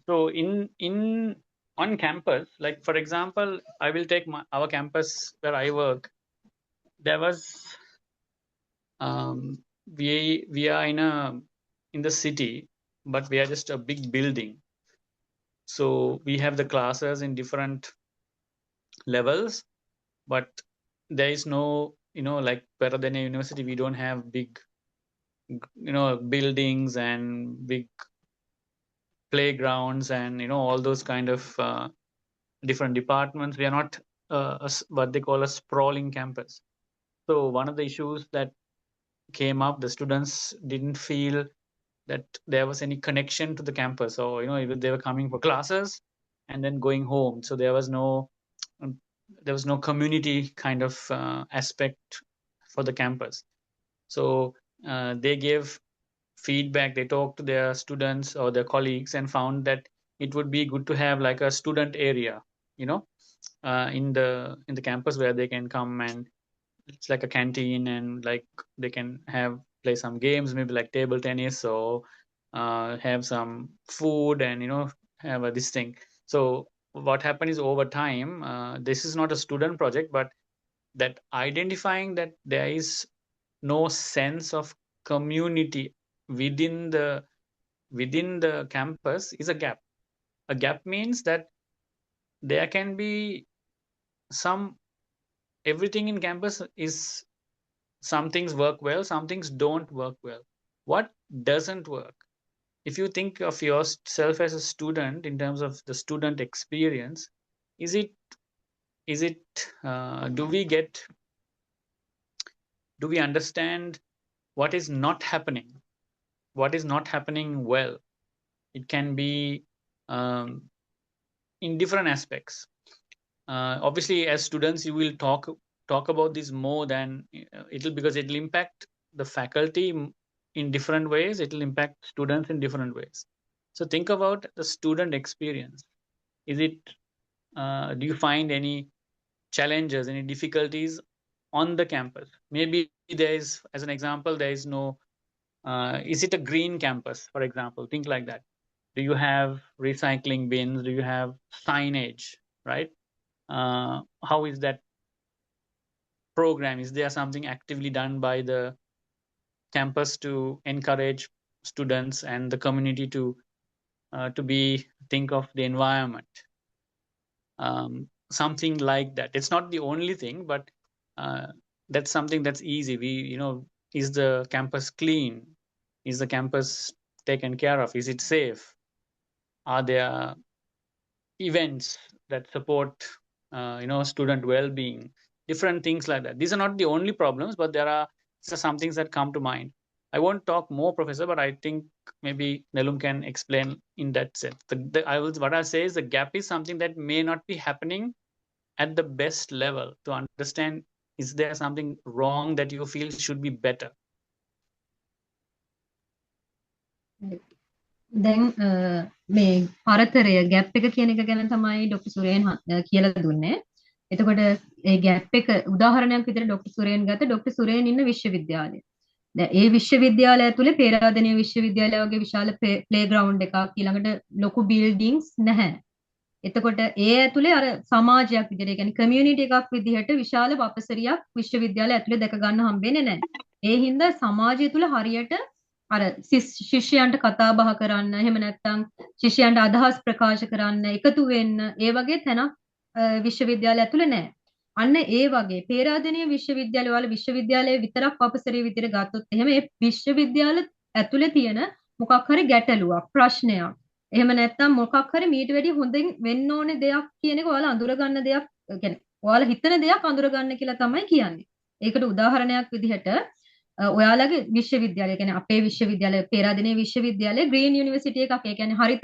so in on campus, like for example, I will take our campus where I work. There was we are in the city, but we are just a big building. So we have the classes in different levels, but there is no, like Peradeniya University, we don't have big, buildings and big playgrounds and all those kind of different departments. We are not what they call a sprawling campus. So one of the issues that came up, the students didn't feel that there was any connection to the campus, or they were coming for classes and then going home. So there was no community kind of aspect for the campus. So they gave feedback, they talked to their students or their colleagues and found that it would be good to have like a student area, in the campus where they can come, and it's like a canteen, and like they can play some games, maybe like table tennis, or have some food, and have this thing. So what happened is, over time, this is not a student project, but that identifying that there is no sense of community within the campus is a gap. A gap means that there can be everything in campus is, some things work well, some things don't work well. What doesn't work? If you think of yourself as a student in terms of the student experience, is it do we understand what is not happening well? It can be in different aspects. Obviously, as students, you will talk about this more than because it'll impact the faculty in different ways. It'll impact students in different ways. So think about the student experience. Is it do you find any challenges, any difficulties on the campus? Maybe there is, as an example, there is no is it a green campus, for example? Think like that. Do you have recycling bins? Do you have signage, right? How is that program? Is there something actively done by the campus to encourage students and the community to think of the environment? Something like that. It's not the only thing, but that's something that's easy. Is the campus clean? Is the campus taken care of? Is it safe? Are there events that support student well-being? Different things like that. These are not the only problems, but there are some things that come to mind. I won't talk more, Professor, but I think maybe Nelum can explain in that sense. What I'll say is the gap is something that may not be happening at the best level. To understand, is there something wrong that you feel should be better? දැන් මේ පරතරය gap එක කියන එක ගැන තමයි doctor Suren කියලා දුන්නේ. එතකොට ඒ ගැප් එක උදාහරණයක් විදිහට ඩොක්ටර් සුරේන් ගත්ත ඩොක්ටර් සුරේන් ඉන්න විශ්වවිද්‍යාලය. දැන් ඒ විශ්වවිද්‍යාලය ඇතුලේ පේරාදෙණිය විශ්වවිද්‍යාලය වගේ විශාල ප්ලේග්‍රවුන්ඩ් එකක්, ඊළඟට ලොකු බිල්ඩින්ග්ස් නැහැ. එතකොට ඒ ඇතුලේ අර සමාජයක් විදිහට, ඒ කියන්නේ කමියුනිටි එකක් විදිහට විශාල වපසරියක් විශ්වවිද්‍යාලය ඇතුලේ දැක ගන්න හම්බෙන්නේ නැහැ. ඒ හින්දා සමාජය තුල හරියට අර ශිෂ්‍යයන්ට කතා බහ කරන්න, එහෙම නැත්නම් ශිෂ්‍යයන්ට අදහස් ප්‍රකාශ කරන්න, එකතු වෙන්න, ඒ වගේ තැනක් විශ්වවිද්‍යාලය ඇතුලේ නැහැ. අන්න ඒ වගේ පේරාදෙණිය විශ්වවිද්‍යාලය වල විශ්වවිද්‍යාලයේ විතරක් වපසරිය විදිහට ගත්තොත් එහෙම ඒ විශ්වවිද්‍යාල ඇතුලේ තියෙන මොකක් හරි ගැටලුවක්, ප්‍රශ්නයක්, එහෙම නැත්නම් මොකක් හරි මීට වැඩිය හොඳින් වෙන්න ඕනේ දෙයක් කියන එක ඔයාලා අඳුර ගන්න දෙයක්, يعني ඔයාලා හිතන දෙයක් අඳුර ගන්න කියලා තමයි කියන්නේ. ඒකට උදාහරණයක් විදිහට ඔයාලගේ විශ්වවිද්‍යාලය, කියන්නේ අපේ විශ්වවිද්‍යාලය පේරාදෙණිය විශ්වවිද්‍යාලය ග්‍රීන් යුනිවර්සිටි එකක්. ඒ කියන්නේ හරිත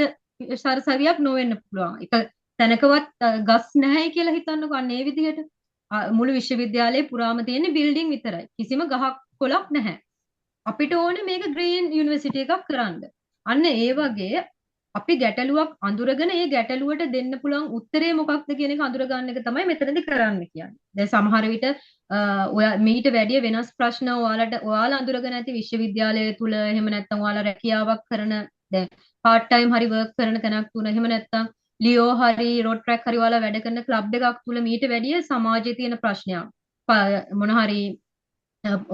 සරසවියක් නොවෙන්න පුළුවන්. ඒක තැනකවත් ගස් නැහැ කියලා හිතන්නකෝ. අන්න ඒ විදිහට මුළු විශ්වවිද්‍යාලයේ පුරාම තියෙන බිල්ඩින් විතරයි. කිසිම ගහක් කොළක් නැහැ. අපිට ඕනේ මේක ග්‍රීන් යුනිවර්සිටි එකක් කරන්න. අන්න ඒ වගේ අපි ගැටලුවක් අඳුරගෙන ඒ ගැටලුවට දෙන්න පුළුවන් උත්තරේ මොකක්ද කියන එක අඳුර ගන්න එක තමයි මෙතනදී කරන්න කියන්නේ. දැන් සමහර විට ඔයා මීට වැඩිය වෙනස් ප්‍රශ්න ඔයාලා අඳුරගෙන ඇති විශ්වවිද්‍යාලය තුල, එහෙම නැත්නම් ඔයාලා රැකියාවක් කරන, දැන් part time හරි work කරන තැනක් තුන, එහෙම නැත්නම් ලියෝ හරි රෝඩ් ට්‍රැක් හරි ඔයාලා වැඩ කරන ක්ලබ් එකක් තුල මීට වැඩිය සමාජයේ තියෙන ප්‍රශ්නයක්, මොන හරි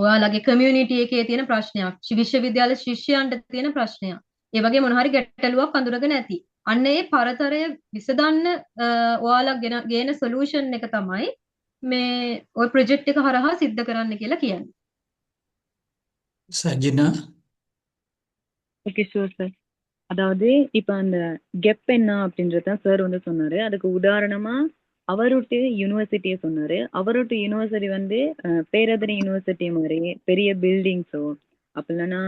ඔයාලගේ කමියුනිටි එකේ තියෙන ප්‍රශ්නයක්, විශ්වවිද්‍යාල ශිෂ්‍යයන්ට තියෙන ප්‍රශ්නයක්, ඒ වගේ මොන හරි ගැටලුවක් අඳුරගෙන ඇති. අන්න ඒ පරතරය විසඳන්න ඔයාලා ගේන සොලියුෂන් එක තමයි මේ ඔය ප්‍රොජෙක්ට් එක හරහා සිද්ධ කරන්න කියලා කියන්නේ. Sajina okay sure sir. அதாவது இப்போ அந்த கெப் என்ன அப்படின்றத சார் வந்து சொன்னாரு. அதுக்கு உதாரணமா அவருடைய யூனிவர்சிட்டியை சொன்னாரு. அவருடைய யூனிவர்சிட்டி வந்து பேராதெனி யூனிவர்சிட்டி மாதிரி பெரிய பில்டிங்ஸோ அப்ப இல்லைன்னா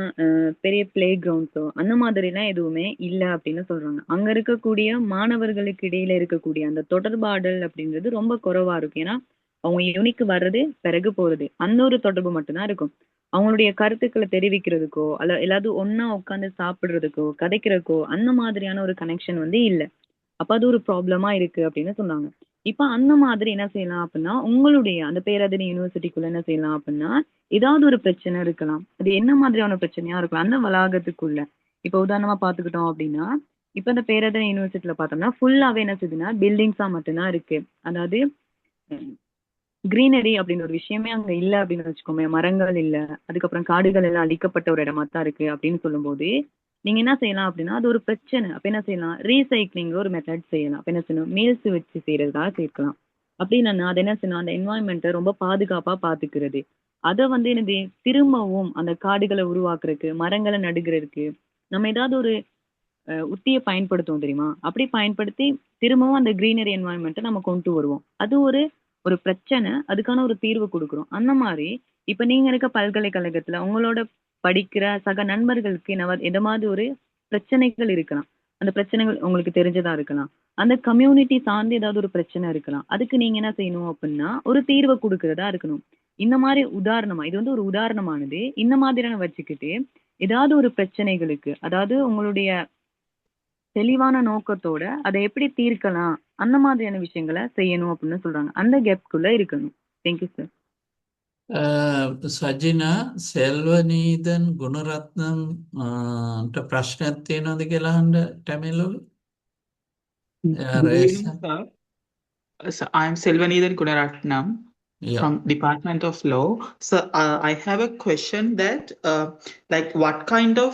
பெரிய பிளே கிரவுண்ட்ஸோ அந்த மாதிரிலாம் எதுவுமே இல்லை அப்படின்னு சொல்றாங்க. அங்க இருக்கக்கூடிய மாணவர்களுக்கு இடையில இருக்கக்கூடிய அந்த தொடர்பாடல் அப்படின்றது ரொம்ப குறைவா இருக்கும். ஏன்னா அவங்க யூனிக்கு வர்றது பிறகு போறது அந்த ஒரு தொடர்பு மட்டும்தான் இருக்கும். அவங்களுடைய கருத்துக்களை தெரிவிக்கிறதுக்கோ அல்ல எல்லாரும் ஒண்ணா உட்காந்து சாப்பிடுறதுக்கோ கதைக்கிறதுக்கோ அந்த மாதிரியான ஒரு கனெக்ஷன் வந்து இல்லை. அப்ப அது ஒரு ப்ராப்ளமா இருக்கு அப்படின்னு சொன்னாங்க. இப்ப அந்த மாதிரி என்ன செய்யலாம் அப்படின்னா உங்களுடைய அந்த பேராதனை யூனிவர்சிட்டிக்குள்ள என்ன செய்யலாம் அப்படின்னா ஏதாவது ஒரு பிரச்சனை இருக்கலாம். அது என்ன மாதிரியான பிரச்சனையா இருக்கலாம் அந்த வளாகத்துக்குள்ள. இப்ப உதாரணமா பாத்துக்கிட்டோம் அப்படின்னா இப்ப இந்த பேராதனை யூனிவர்சிட்டியில பார்த்தோம்னா ஃபுல்லாவே என்ன செய்யுதுன்னா பில்டிங்ஸா மட்டும்தான் இருக்கு. அதாவது கிரீனரி அப்படின்னு ஒரு விஷயமே அங்க இல்ல அப்படின்னு வச்சுக்கோமே. மரங்கள் இல்ல, அதுக்கப்புறம் காடுகள் எல்லாம் அழிக்கப்பட்ட ஒரு இடமா தான் இருக்கு அப்படின்னு சொல்லும்போது நீங்க என்ன செய்யலாம் அப்படின்னா அது ஒரு பிரச்சனை. அப்ப என்ன செய்யலாம் ரீசைக்ளிங் ஒரு மெத்தட் செய்யலாம். அப்ப என்ன செய்யணும் மீல்ஸ் வச்சு செய்யறதுக்காக சேர்க்கலாம். அப்படி இல்லைன்னா அது என்ன செய்யணும் அந்த என்வாயன்மெண்ட்டை ரொம்ப பாதுகாப்பா பாத்துக்கிறது. அதை வந்து என்னது திரும்பவும் அந்த காடுகளை உருவாக்குறதுக்கு மரங்களை நடுகிறதுக்கு நம்ம ஏதாவது ஒரு உத்தியை பயன்படுத்துவோம் தெரியுமா? அப்படி பயன்படுத்தி திரும்பவும் அந்த கிரீனரி என்வாயன்மெண்ட்டை நம்ம கொண்டு வருவோம். அது ஒரு ஒரு பிரச்சனை, அதுக்கான ஒரு தீர்வு கொடுக்குறோம். அந்த மாதிரி இப்ப நீங்க இருக்க பல்கலைக்கழகத்துல உங்களோட படிக்கிற சக நண்பர்களுக்கு எந்த மாதிரி ஒரு பிரச்சனைகள் இருக்கலாம். அந்த பிரச்சனைகள் உங்களுக்கு தெரிஞ்சதா இருக்கலாம். அந்த கம்யூனிட்டி சார்ந்து ஏதாவது ஒரு பிரச்சனை இருக்கலாம். அதுக்கு நீங்க என்ன செய்யணும் அப்படின்னா ஒரு தீர்வை கொடுக்கறதா இருக்கணும். இந்த மாதிரி உதாரணமா இது வந்து ஒரு உதாரணமானது. இந்த மாதிரியான வச்சுக்கிட்டு ஏதாவது ஒரு பிரச்சனைகளுக்கு அதாவது உங்களுடைய தெளிவான நோக்கத்தோட அதை எப்படி தீர்க்கலாம் அந்த மாதிரியான விஷயங்களை செய்யணும் அப்படின்னு சொல்றாங்க. அந்த கேப்குள்ள இருக்கணும். Thank you sir. සජිනා සෙල්වනීදන් ගුණරත්නම් ප්‍රශ්නයක් තියෙනවද කියලා අහන්න ටැමිලුල් Good evening, sir. So I'm Selvanithan Gunaratnam Yeah. from Department of Law. So I have a question that like what kind of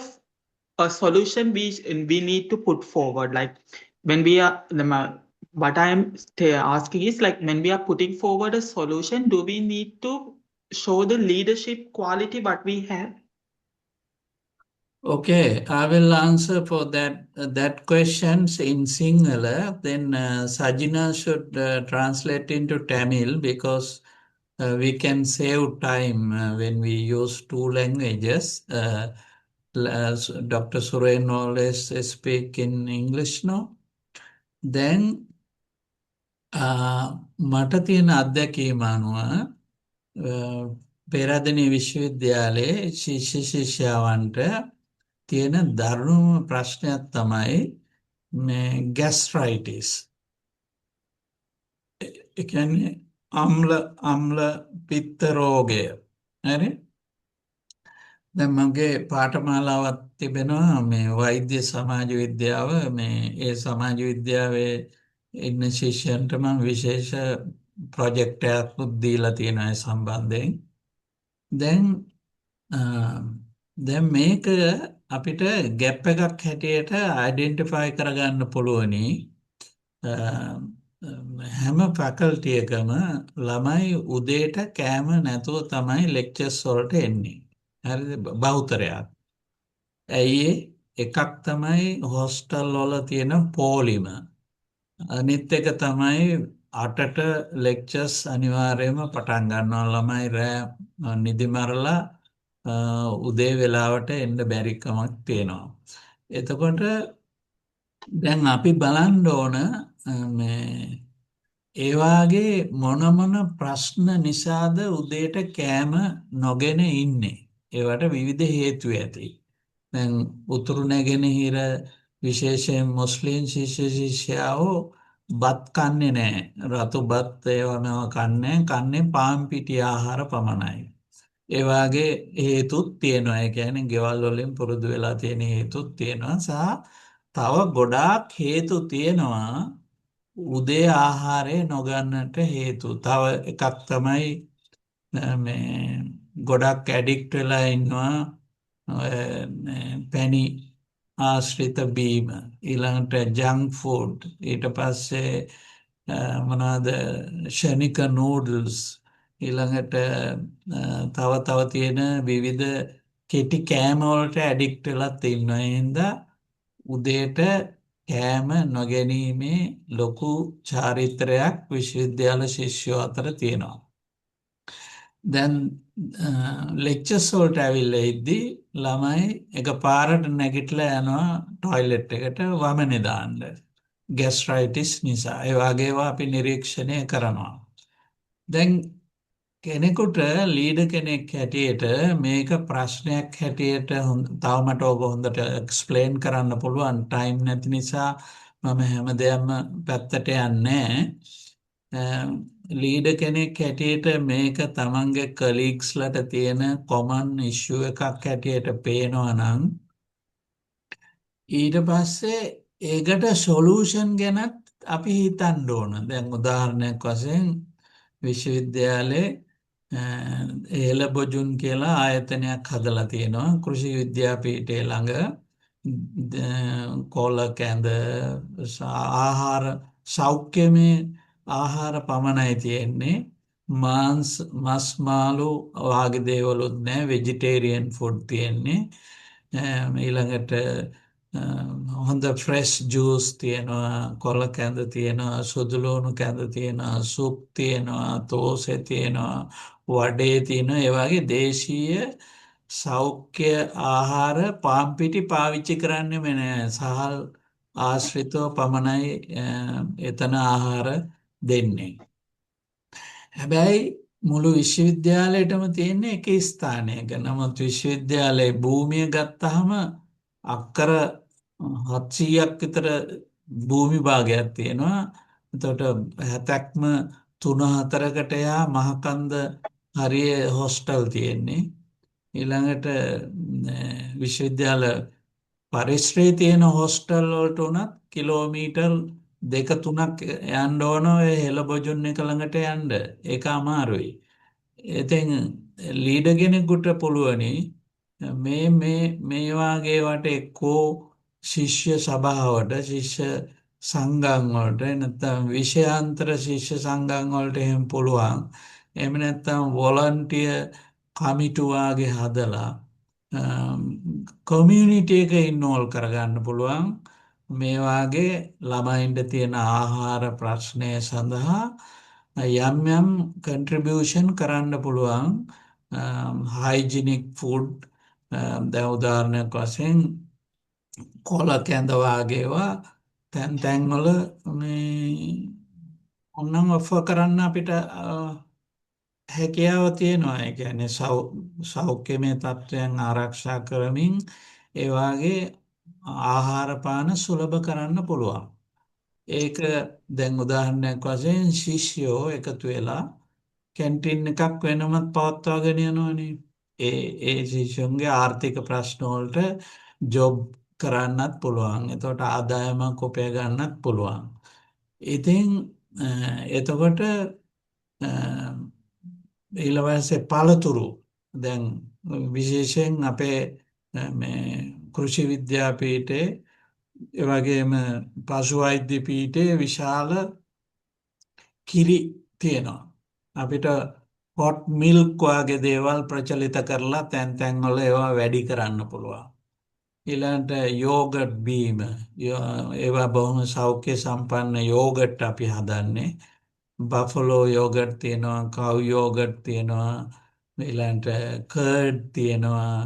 a solution we need to put forward, like when we are what I am asking is like when we are putting forward a solution, do we need to show the leadership quality what we have? Okay, I will answer for that questions in Sinhala. Then Sajina should translate into Tamil because we can save time when we use two languages. Dr. Suren always speak in English now. Then මට තියෙන අත්දැකීම අනුව පෙරදෙණිය විශ්වවිද්‍යාලයේ ශිෂ්‍ය ශිෂ්‍යාවන්ට තියෙන දරුණුම ප්‍රශ්නයක් තමයි මේ ගැස්ට්‍රයිටිස්. ඒ කියන්නේ අම්ල පිත්ත රෝගය. හරි? දැන් මගේ පාඨමාලාවක් තිබෙනවා මේ වෛද්‍ය සමාජ විද්‍යාව. මේ ඒ සමාජ විද්‍යාවේ ඉන්න ශිෂ්‍යයන්ට මම විශේෂ ප්‍රොජෙක්ට් එකක් දීලා තියෙනවා ඒ සම්බන්ධයෙන්. දැන් මේක අපිට ගැප් එකක් හැටියට අයිඩෙන්ටිෆයි කරගන්න පුළුවනි. හැම ෆැකල්ටි එකම ළමයි උදේට කෑම නැතුව තමයි ලෙක්චර්ස් වලට එන්නේ. හරිද? බහුතරයක්. ඇයි එකක් තමයි හොස්ටල් වල තියෙන පෝලිම. අනිත් එක තමයි 8ට ලෙක්චර්ස් අනිවාර්යයෙන්ම පටන් ගන්නවා. ළමයි රෑ නිදි මරලා උදේ වෙලාවට එන්න බැරි කමක් තියෙනවා. එතකොට දැන් අපි බලන්න ඕන මේ ඒ වාගේ මොන ප්‍රශ්න නිසාද උදේට කෑම නොගෙන ඉන්නේ. ඒවට විවිධ හේතු ඇති. දැන් උතුරු නැගෙනහිර විශේෂයෙන් මුස්ලිම් ශිෂ්‍ය ශිෂ්‍යාවෝ බත් කන්නේ නැහැ. රතු බත් ඒවම කන්නේ පාන් පිටි ආහාර පමණයි. ඒ වාගේ හේතුත් තියෙනවා. ඒ කියන්නේ ගෙවල් වලින් පුරුදු වෙලා තියෙන හේතුත් තියෙනවා. සහ තව ගොඩාක් හේතු තියෙනවා උදේ ආහාරය නොගන්නට හේතු. තව එකක් තමයි මේ ගොඩක් ඇඩික්ට් වෙලා ඉන්නවා පැණි ආශ්‍රිත බීම. ඊළඟට ජංක් ෆුඩ්. ඊට පස්සේ මොනවාද ෂණික නූඩල්ස්. ඊළඟට තව තියෙන විවිධ කෙටි කෑම වලට ඇඩික්ට් වෙලා ඉන්නවා. ඒ හින්දා උදේට කෑම නොගැනීමේ ලොකු චාරිත්‍රයක් විශ්වවිද්‍යාල ශිෂ්‍යයෝ අතර තියෙනවා. දැන් ලෙක්චර්ස් වලට ඇවිල්ලා ඉද්දි ළමයි එකපාරට නැගිටලා යනවා ටොයිලට් එකට වමනේ දාන්න. ගැස්ට්‍රයිටිස් නිසා. ඒ වගේ ඒවා අපි නිරීක්ෂණය කරනවා. දැන් කෙනෙකුට ලීඩ කෙනෙක් හැටියට මේක ප්‍රශ්නයක් හැටියට තවමට ඕක හොඳට එක්ස්ප්ලේන් කරන්න පුළුවන් ටයිම් නැති නිසා මම හැම දෙයක්ම පැත්තට යන්නේ. ලීඩ කෙනෙක් හැටියට මේක තමන්ගේ කලීග්ස්ලට තියෙන කොමන් ඉශ්ෂුව එකක් හැටියට පේනවා නම් ඊට පස්සේ ඒකට සොලූෂන් ගැනත් අපි හිතන්න ඕන. දැන් උදාහරණයක් වශයෙන් විශ්වවිද්‍යාලයේ ඒල බොජුන් කියලා ආයතනයක් හදලා තියෙනවා කෘෂි විද්‍යාපීඨය ළඟ කොළ කැඳ ආහාර සෞඛ්‍යමය ආහාර පමණයි තියෙන්නේ මස් මාළු වගේ දේවලුත් නැහැ වෙජිටේරියන් ෆුඩ් තියෙන්නේ ඊළඟට හොඳ ෆ්‍රෙෂ් ජූස් තියෙනවා කොළ කැඳ තියෙනවා සුදුලූණු කැඳ තියෙනවා සුප් තියෙනවා තෝසෙ තියෙනවා වඩේ තියෙනවා ඒ වගේ දේශීය සෞඛ්‍ය ආහාර පාම්පිටි පාවිච්චි කරන්නෙම නෑ සහල් ආශ්‍රිතව පමණයි එතන ආහාර දෙන්නේ. හැබැයි මුළු විශ්වවිද්‍යාලයටම තියෙන එක ස්ථානයක. නමුත් විශ්වවිද්‍යාලයේ භූමිය ගත්තහම අක්කර 700ක් විතර භූමි භාගයක් තියෙනවා. එතකොට 70ක්ම 3-4කට යා මහකන්ද හරිය හොස්ටල් තියෙන්නේ. ඊළඟට විශ්වවිද්‍යාල පරිශ්‍රයේ තියෙන හොස්ටල් වලට උනත් කිලෝමීටර් 2-3ක් යන්න ඕන ඔය හෙළ බොජුන් එක ළඟට යන්න. ඒක අමාරුයි. ඉතින් ලීඩර් කෙනෙකුට පුළුවනි මේ වාගේ වට එක්කෝ ශිෂ්‍ය සභාවට ශිෂ්‍ය සංගම් වලට නැත්නම් විෂයාන්තර ශිෂ්‍ය සංගම් වලට එහෙම පුළුවන්. එහෙම නැත්නම් වොලන්ටියර් කමිටු වාගේ හදලා කමියුනිටි එක ඉන්වෝල් කරගන්න පුළුවන්. මේ වාගේ ළමයින්ට තියෙන ආහාර ප්‍රශ්නය සඳහා යම් යම් කන්ට්‍රිබියුෂන් කරන්න පුළුවන් හයිජිනික් ෆුඩ් දැන් උදාහරණයක් වශයෙන් කොළ කැඳ වාගේවා තැන් තැන්වල මේ ඔන්නම් ඔෆර් කරන්න අපිට හැකියාව තියෙනවා. ඒ කියන්නේ සෞඛ්‍යමය තත්ත්වයන් ආරක්ෂා කරමින් ඒ වාගේ ආහාර පාන සුලභ කරන්න පුළුවන්. ඒක දැන් උදාහරණයක් වශයෙන් ශිෂ්‍යෝ එකතු වෙලා කැන්ටින් එකක් වෙනමත් පවත්වාගෙන යනවනේ. ඒ ශිෂ්‍යුන්ගේ ආර්ථික ප්‍රශ්න වලට ජොබ් කරන්නත් පුළුවන්. එතකොට ආදායමක් උපය ගන්නත් පුළුවන්. ඉතින් එතකොට ඊළඟට පළතුරු දැන් විශේෂයෙන් අපේ මේ කෘෂි විද්‍යාපීඨයේ ඒ වගේම පශු වෛද්‍ය පීඨයේ විශාල කිරි තියෙනවා. අපිට හොට් මිල්ක් වගේ දේවල් ප්‍රචලිත කරලා තැන් තැන්වල ඒවා වැඩි කරන්න පුළුවන්. ඊළඟට යෝගට් බීම ඒවා බොහොම සෞඛ්‍ය සම්පන්න යෝගට් අපි හදන්නේ. බෆලෝ යෝගට් තියෙනවා, කව් යෝගට් තියෙනවා, ඊළඟට කර්ඩ් තියෙනවා.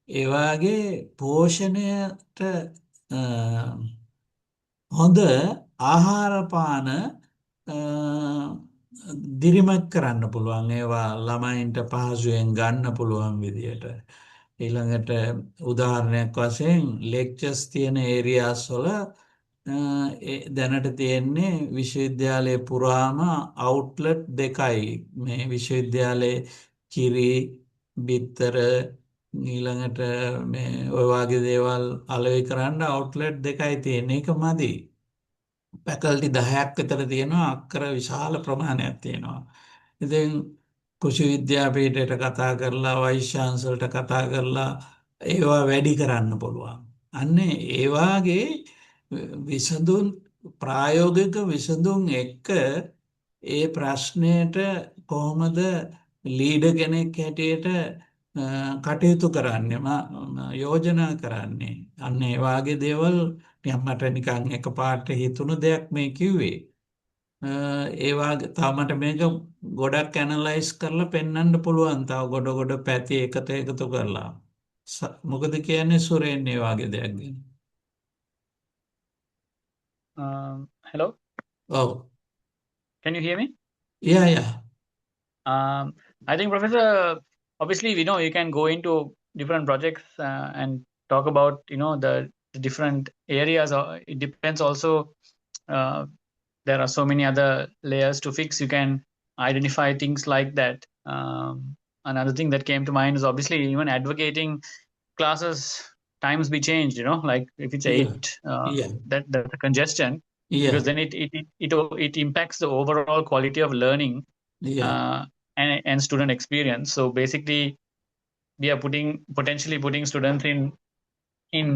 ඒ වගේ පෝෂණයට හොඳ ආහාර පාන දිරිමත් කරන්න පුළුවන්. ඒවා ළමයින්ට පහසුවෙන් ගන්න පුළුවන් විදියට. ඊළඟට උදාහරණයක් වශයෙන් ලෙක්චර්ස් තියෙන ඒරියාස් වල දැනට තියෙන්නේ විශ්වවිද්‍යාලයේ පුරාම අවුට්ලට් 2යි. මේ විශ්වවිද්‍යාලයේ කිරි බිත්තර ඊළඟට මේ ඔය වගේ දේවල් අලෙවි කරන්න අවුට්ලට් 2යි තියෙන එක මදි. පැකල්ටි 10ක් විතර තියෙනවා අක්කර විශාල ප්‍රමාණයක් තියෙනවා. ඉතින් කෘෂි විද්‍යාපීඨයට කතා කරලා වයිස් චාන්සලර්ට කතා කරලා ඒවා වැඩි කරන්න පුළුවන්. අන්නේ ඒ වාගේ විසඳුම් ප්‍රායෝගික විසඳුම් එක්ක ඒ ප්‍රශ්නයට කොහොමද ලීඩර් කෙනෙක් හැටියට කටයුතු කරන්නේ යෝජනා කරන්නේ. අන්න ඒ වාගේ දේවල් මට නිකන් එකපාරට හිතුණු දෙයක් මේ කිව්වේ. ඒ වගේ තාමට මේක ගොඩක් ඇනලයිස් කරලා පෙන්වන්න පුළුවන් තව ගොඩ පැති එකතු කරලා. මොකද කියන්නේ සුරේන් ඒ වගේ දෙයක් ගැන? Hello, ඔව්. can you hear me? Yeah. I think, Professor, obviously, we know you can go into different projects and talk about, the different areas. It depends also. There are so many other layers to fix. You can identify things like that. Another thing that came to mind is obviously even advocating classes times be changed. Like if it's Yeah. 8, Yeah. that's a congestion. Yeah. Because then it impacts the overall quality of learning Yeah. and student experience. So basically, we are potentially putting students in in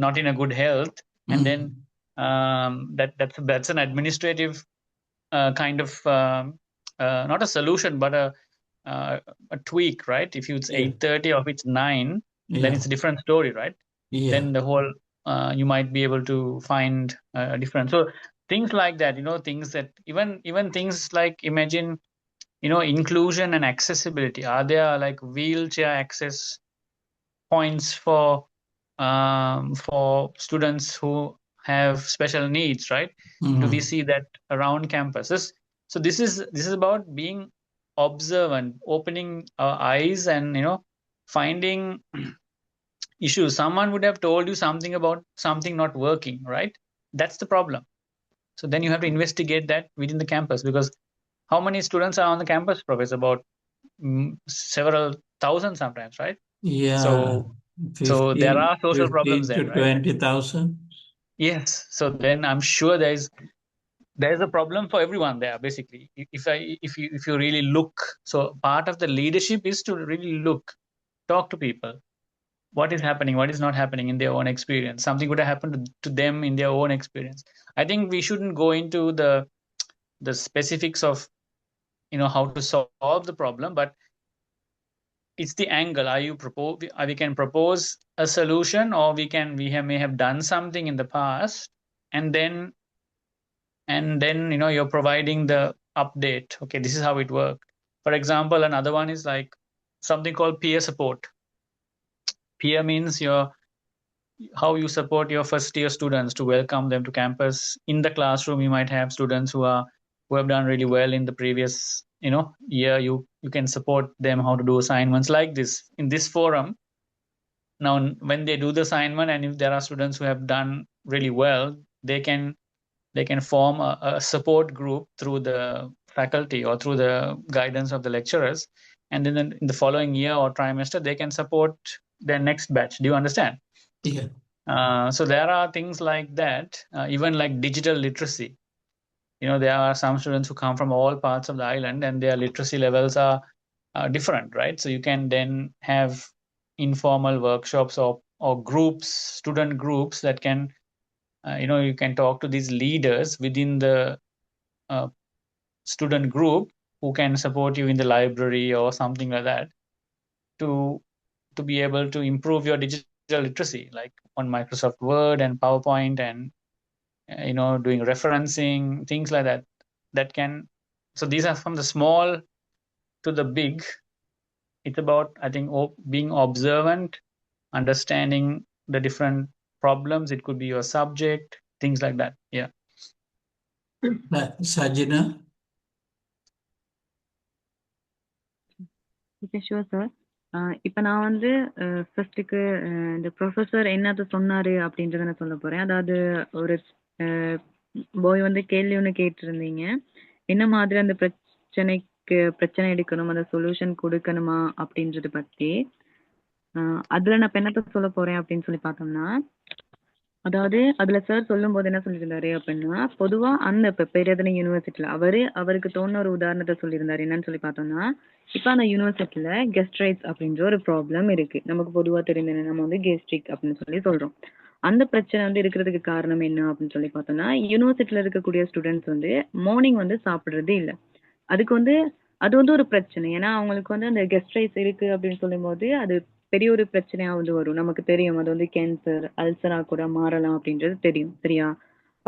not in a good health, and then that's an administrative kind of not a solution, but a tweak, right? If it's Yeah. 8:30 or if it's 9, then Yeah. it's a different story, right? Yeah. Then the whole you might be able to find a difference. So things like that, things that even things like, imagine, inclusion and accessibility. Are there like wheelchair access points for students who have special needs, right? Do we see that around campuses? So this is about being observant, opening our eyes, and finding issues. Someone would have told you something about something not working, right? That's the problem. So then you have to investigate that within the campus, because how many students are on the campus, Professor? About several thousand sometimes, right? Yeah. So there are social problems 15 to then, right? 20,000. Yes. So then I'm sure there's a problem for everyone there, basically. If you really look, so part of the leadership is to really look, talk to people. What is happening? What is not happening in their own experience? Something would have happened to them in their own experience. I think we shouldn't go into the specifics of how to solve the problem, but it's the angle. We can propose a solution, or may have done something in the past, and then you're providing the update. Okay, this is how it worked. For example, another one is like something called peer support. Peer means how you support your first year students to welcome them to campus. In the classroom, you might have students who have done really well in the previous year. You can support them how to do assignments like this in this forum. Now when they do the assignment, and if there are students who have done really well, they can form a support group through the faculty or through the guidance of the lecturers, and then in the following year or trimester they can support their next batch. Do you understand? Yeah. So there are things like that, even like digital literacy. There are some students who come from all parts of the island, and their literacy levels are different, right? So you can then have informal workshops or groups, student groups that can, you can talk to these leaders within the student group who can support you in the library or something like that to be able to improve your digital literacy, like on Microsoft Word and PowerPoint, and doing referencing, things like that. So these are from the small to the big. It's about, I think, being observant, understanding the different problems. It could be your subject, things like that. Yeah. Sajina? Okay sure sir. இப்போ நான் வந்து ஃபர்ஸ்ட்டுக்கு இந்த professor என்னது சொன்னாரு அப்படின்றத நான் சொல்ல போறேன். அதாவது ஒரு பாய் வந்து கேள்வி ஒன்று கேட்டிருந்தீங்க, என்ன மாதிரி அந்த பிரச்சனை எடுக்கணும், அந்த சொல்யூஷன் கொடுக்கணுமா அப்படின்றத பத்தி. அதுல நான் இப்போ என்னத்த சொல்ல போறேன் அப்படின்னு சொல்லி பார்த்தோம்னா, அதாவது அதுல சார் சொல்லும் போது என்ன சொல்லியிருந்தாரு அப்படின்னா, பொதுவா அந்த இப்ப பேரதனை யூனிவர்சிட்டியில அவருக்கு தோணுன ஒரு உதாரணத்தை சொல்லியிருந்தாரு. என்னன்னு சொல்லி பார்த்தோம்னா, இப்ப அந்த யூனிவர்சிட்டியில கெஸ்ட்ரைட்ஸ் அப்படின்ற ஒரு ப்ராப்ளம் இருக்கு. நமக்கு பொதுவா தெரிந்த நம்ம வந்து கெஸ்ட்ரிக் அப்படின்னு சொல்லி சொல்றோம். அந்த பிரச்சனை வந்து இருக்கிறதுக்கு காரணம் என்ன அப்படின்னு சொல்லி பார்த்தோம்னா, யூனிவர்சிட்டியில இருக்கக்கூடிய ஸ்டூடெண்ட்ஸ் வந்து மார்னிங் வந்து சாப்பிடுறதே இல்லை. அதுக்கு வந்து அது வந்து ஒரு பிரச்சனை. ஏன்னா அவங்களுக்கு வந்து அந்த கெஸ்ட்ரைட்ஸ் இருக்கு அப்படின்னு சொல்லும் போது அது பெரிய ஒரு பிரச்சனையா வந்து வரும். நமக்கு தெரியும் அது வந்து கேன்சர், அல்சரா கூட மாறலாம் அப்படின்றது தெரியும், சரியா?